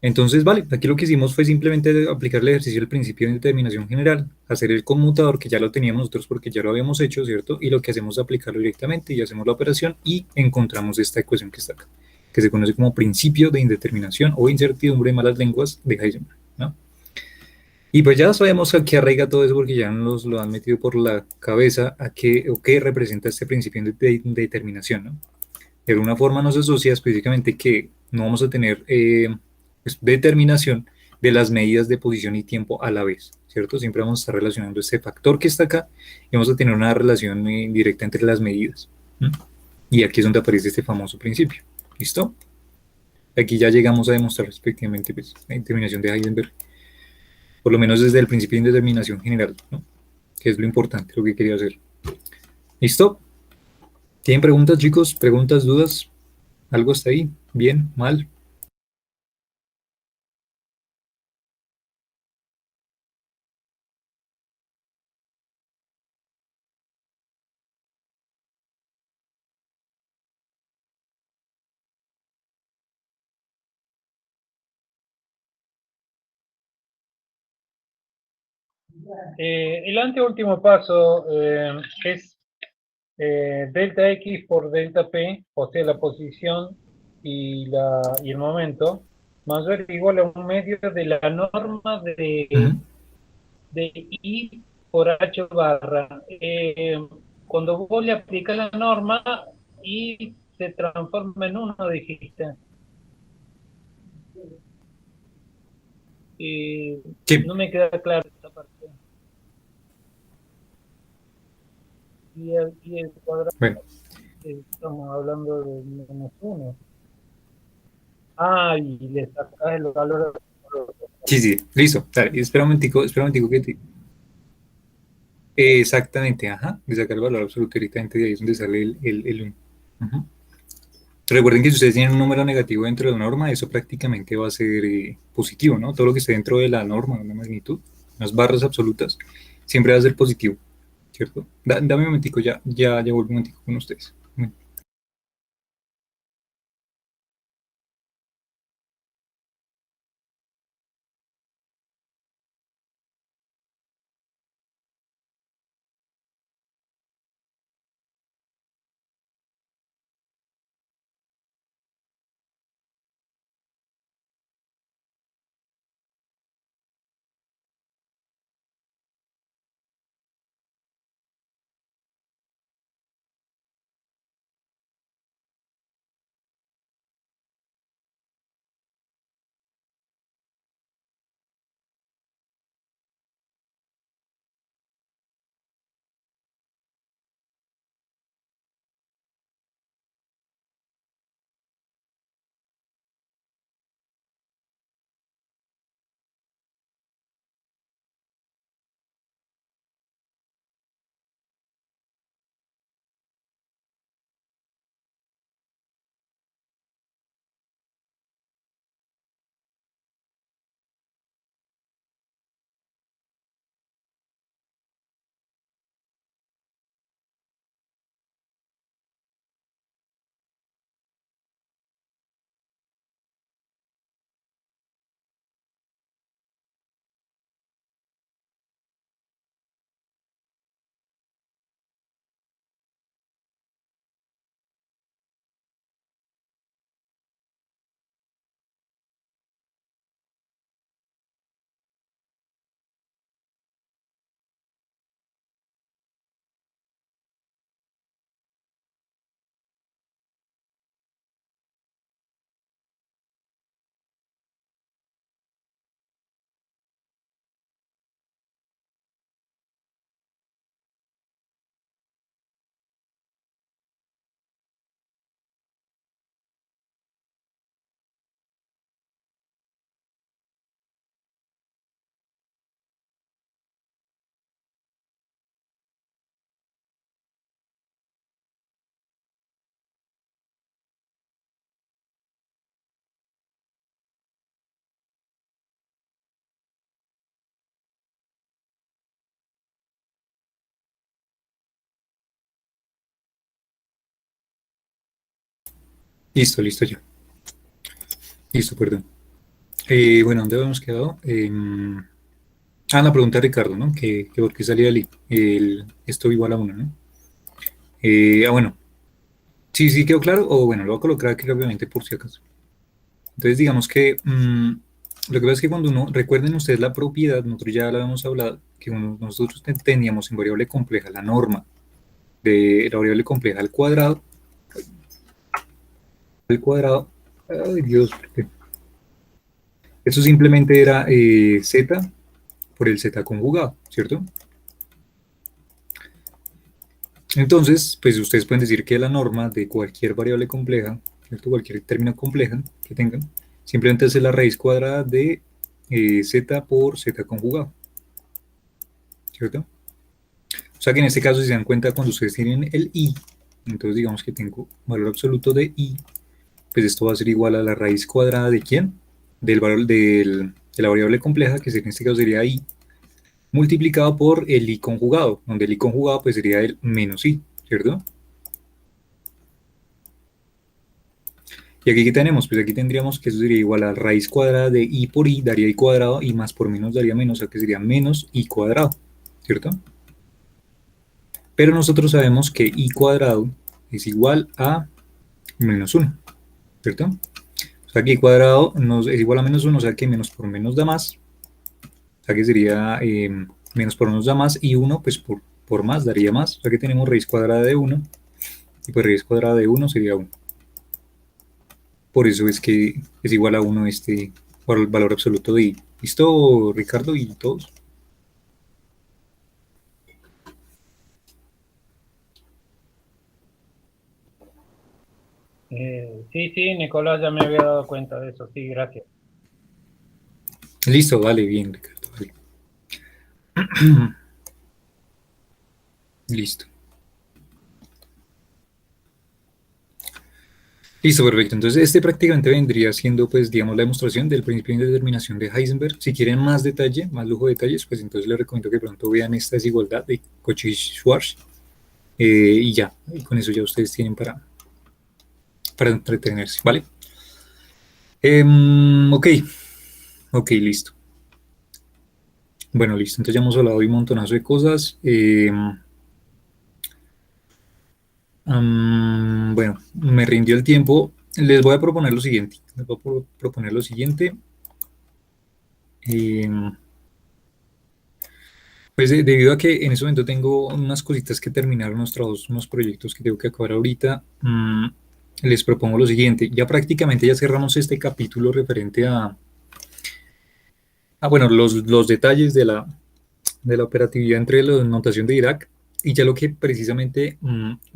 Entonces, vale, aquí lo que hicimos fue simplemente aplicar el ejercicio del principio de indeterminación general, hacer el conmutador, que ya lo teníamos nosotros porque ya lo habíamos hecho, ¿cierto? Y lo que hacemos es aplicarlo directamente y hacemos la operación y encontramos esta ecuación que está acá, que se conoce como principio de indeterminación o incertidumbre de malas lenguas de Heisenberg, ¿no? Y pues ya sabemos a qué arraiga todo eso porque ya nos lo han metido por la cabeza a qué o qué representa este principio de indeterminación, ¿no? De alguna forma nos asocia específicamente que no vamos a tener pues, determinación de las medidas de posición y tiempo a la vez, ¿cierto? Siempre vamos a estar relacionando este factor que está acá y vamos a tener una relación directa entre las medidas. ¿Mm? Y aquí es donde aparece este famoso principio. ¿Listo? Aquí ya llegamos a demostrar respectivamente pues, la determinación de Heisenberg, por lo menos desde el principio de indeterminación general, ¿no? Que es lo importante, lo que quería hacer. ¿Listo? ¿Tienen preguntas, chicos? ¿Preguntas, dudas? ¿Algo hasta ahí? ¿Bien? ¿Mal? El anteúltimo paso es delta X por delta P, o sea, la posición y el momento, mayor o igual a un medio de la norma Ujú. de I por H barra. Cuando vos le aplicas la norma, I se transforma en uno, dijiste. Eh, Sí. no me queda claro esta parte. Y el cuadrado. Bueno. estamos hablando de -1. Ah, y le sacás el valor. Sí, sí, listo. Dale, espera un momentico que te... Exactamente, ajá, de sacar el valor absoluto directamente de ahí es donde sale el 1. Ujú. Recuerden que si ustedes tienen un número negativo dentro de la norma, eso prácticamente va a ser positivo, ¿no? Todo lo que esté dentro de la norma, una magnitud, unas barras absolutas, siempre va a ser positivo, ¿cierto? Dame un momentico, ya vuelvo un momentico con ustedes. Listo, listo ya. Listo, perdón. Bueno, ¿dónde habíamos quedado? La pregunta de Ricardo, ¿no? Que por qué salía esto igual a 1, ¿no? Bueno, sí, sí quedó claro, o bueno, lo voy a colocar aquí rápidamente por si acaso. Entonces, digamos que lo que pasa es que cuando uno, recuerden ustedes la propiedad, nosotros ya la habíamos hablado, que nosotros teníamos en variable compleja la norma de la variable compleja al cuadrado, ay Dios, eso simplemente era z por el z conjugado, ¿cierto? Entonces, pues ustedes pueden decir que la norma de cualquier variable compleja, ¿cierto? Cualquier término compleja que tengan, simplemente es la raíz cuadrada de z por z conjugado, ¿cierto? O sea que en este caso, si se dan cuenta, cuando ustedes tienen el i, entonces digamos que tengo valor absoluto de i, pues esto va a ser igual a la raíz cuadrada de ¿quién? Del valor de la variable compleja, que en este caso sería i, multiplicado por el i conjugado, donde el i conjugado pues sería el menos i, ¿cierto? Y aquí, ¿qué tenemos? Pues aquí tendríamos que eso sería igual a raíz cuadrada de i por i, daría i cuadrado, y más por menos daría menos, o sea que sería menos i cuadrado, ¿cierto? Pero nosotros sabemos que i cuadrado es igual a menos 1, ¿cierto? O sea que i cuadrado es igual a menos 1, o sea que menos por menos da más, o sea que sería menos por menos da más, y 1 pues por más daría más, o sea que tenemos raíz cuadrada de 1, y pues raíz cuadrada de 1 sería 1. Por eso es que es igual a 1 por el valor absoluto de i. ¿Listo, Ricardo y todos? Sí, sí, Nicolás ya me había dado cuenta de eso, sí, gracias. Listo, vale, bien, Ricardo, vale. Listo. Listo, perfecto. Entonces, este prácticamente vendría siendo, pues, digamos, la demostración del principio de indeterminación de Heisenberg. Si quieren más detalle, más lujo de detalles, pues entonces les recomiendo que pronto vean esta desigualdad de Cauchy-Schwarz. Y ya, y con eso ya ustedes tienen para entretenerse, ¿vale? Ok, ok, listo. Bueno, listo. Entonces ya hemos hablado de un montonazo de cosas. Bueno, me rindió el tiempo. Les voy a proponer lo siguiente. Les voy a proponer lo siguiente. Em, Pues debido a que en ese momento tengo unas cositas que terminar, unos trabajos, unos proyectos que tengo que acabar ahorita, les propongo lo siguiente. Ya prácticamente ya cerramos este capítulo referente bueno, los detalles de la operatividad entre la notación de Dirac. Y ya lo que precisamente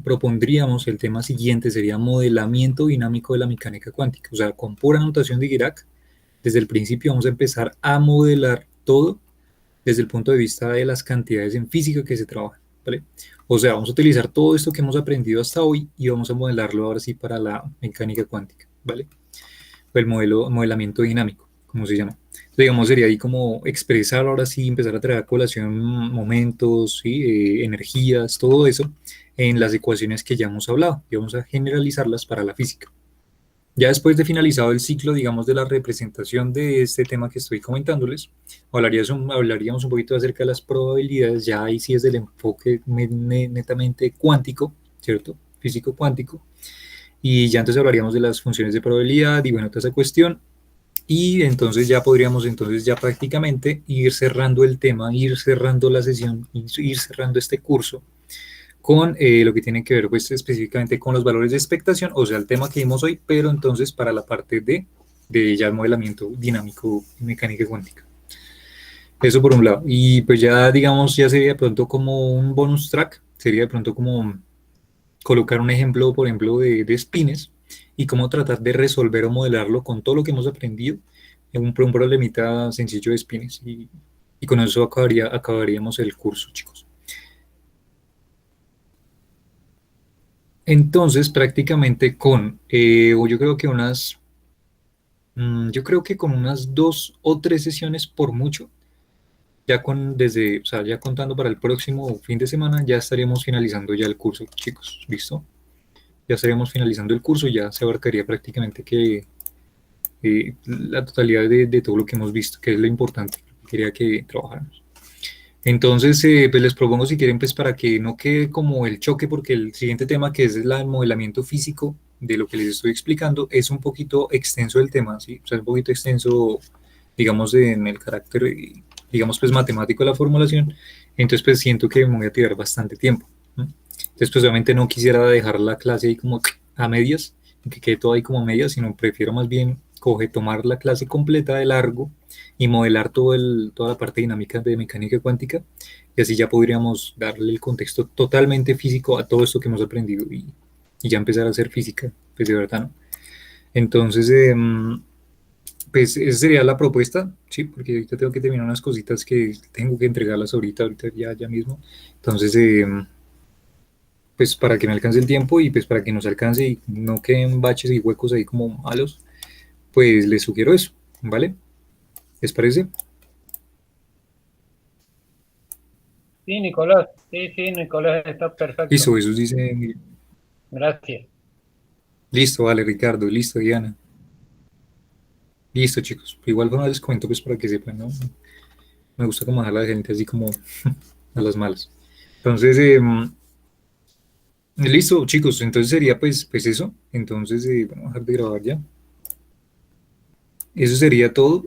propondríamos, el tema siguiente sería modelamiento dinámico de la mecánica cuántica. O sea, con pura notación de Dirac, desde el principio vamos a empezar a modelar todo desde el punto de vista de las cantidades en física que se trabajan, ¿vale? O sea, vamos a utilizar todo esto que hemos aprendido hasta hoy y vamos a modelarlo ahora sí para la mecánica cuántica, ¿vale? O el modelamiento dinámico, como se llama. Entonces, digamos, sería ahí como expresar ahora sí, empezar a traer a colación momentos, ¿sí? Energías, todo eso en las ecuaciones que ya hemos hablado y vamos a generalizarlas para la física. Ya después de finalizado el ciclo, digamos, de la representación de este tema que estoy comentándoles, hablaríamos un poquito acerca de las probabilidades, ya ahí sí es del enfoque netamente cuántico, ¿cierto? Físico cuántico. Y ya entonces hablaríamos de las funciones de probabilidad y bueno, toda esa cuestión. Y entonces ya podríamos entonces ya prácticamente ir cerrando el tema, ir cerrando la sesión, ir cerrando este curso con lo que tiene que ver pues específicamente con los valores de expectación, o sea, el tema que vimos hoy, pero entonces para la parte de ya el modelamiento dinámico y mecánica cuántica. Eso por un lado. Y pues ya digamos, ya sería de pronto como un bonus track, sería de pronto como colocar un ejemplo, por ejemplo, de spines y cómo tratar de resolver o modelarlo con todo lo que hemos aprendido en un problemita sencillo de spines. Y con eso acabaríamos el curso, chicos. Entonces, prácticamente yo creo que yo creo que con unas 2 o 3 sesiones por mucho, o sea, ya contando para el próximo fin de semana, ya estaríamos finalizando ya el curso, chicos, ¿listo? Ya estaríamos finalizando el curso, ya se abarcaría prácticamente que la totalidad de todo lo que hemos visto, que es lo importante, que quería que trabajáramos. Entonces, pues les propongo si quieren, pues para que no quede como el choque, porque el siguiente tema, que es el modelamiento físico de lo que les estoy explicando, es un poquito extenso el tema, ¿sí? O sea, es un poquito extenso, digamos, en el carácter, digamos, pues matemático de la formulación. Entonces, pues siento que me voy a tirar bastante tiempo, ¿no? Entonces, pues obviamente no quisiera dejar la clase ahí como a medias, que quede todo ahí como a medias, sino prefiero más bien tomar la clase completa de largo y modelar toda la parte dinámica de mecánica cuántica, y así ya podríamos darle el contexto totalmente físico a todo esto que hemos aprendido y ya empezar a hacer física, pues de verdad, ¿no? Entonces, pues esa sería la propuesta, sí, porque ahorita tengo que terminar unas cositas que tengo que entregarlas ahorita ya mismo. Entonces, pues para que me alcance el tiempo y pues para que nos alcance y no queden baches y huecos ahí como malos, pues les sugiero eso, ¿vale? ¿Les parece? Sí, Nicolás, sí, Nicolás, está Listo, perfecto. eso dice. Gracias. Listo, vale, Ricardo, listo, Diana. Listo, chicos. De igual forma les comento pues para que sepan, ¿no? Me gusta como dejar a la gente así como a las malas. Entonces, listo, chicos. Entonces sería pues eso. Entonces, vamos a dejar de grabar ya. Eso sería todo.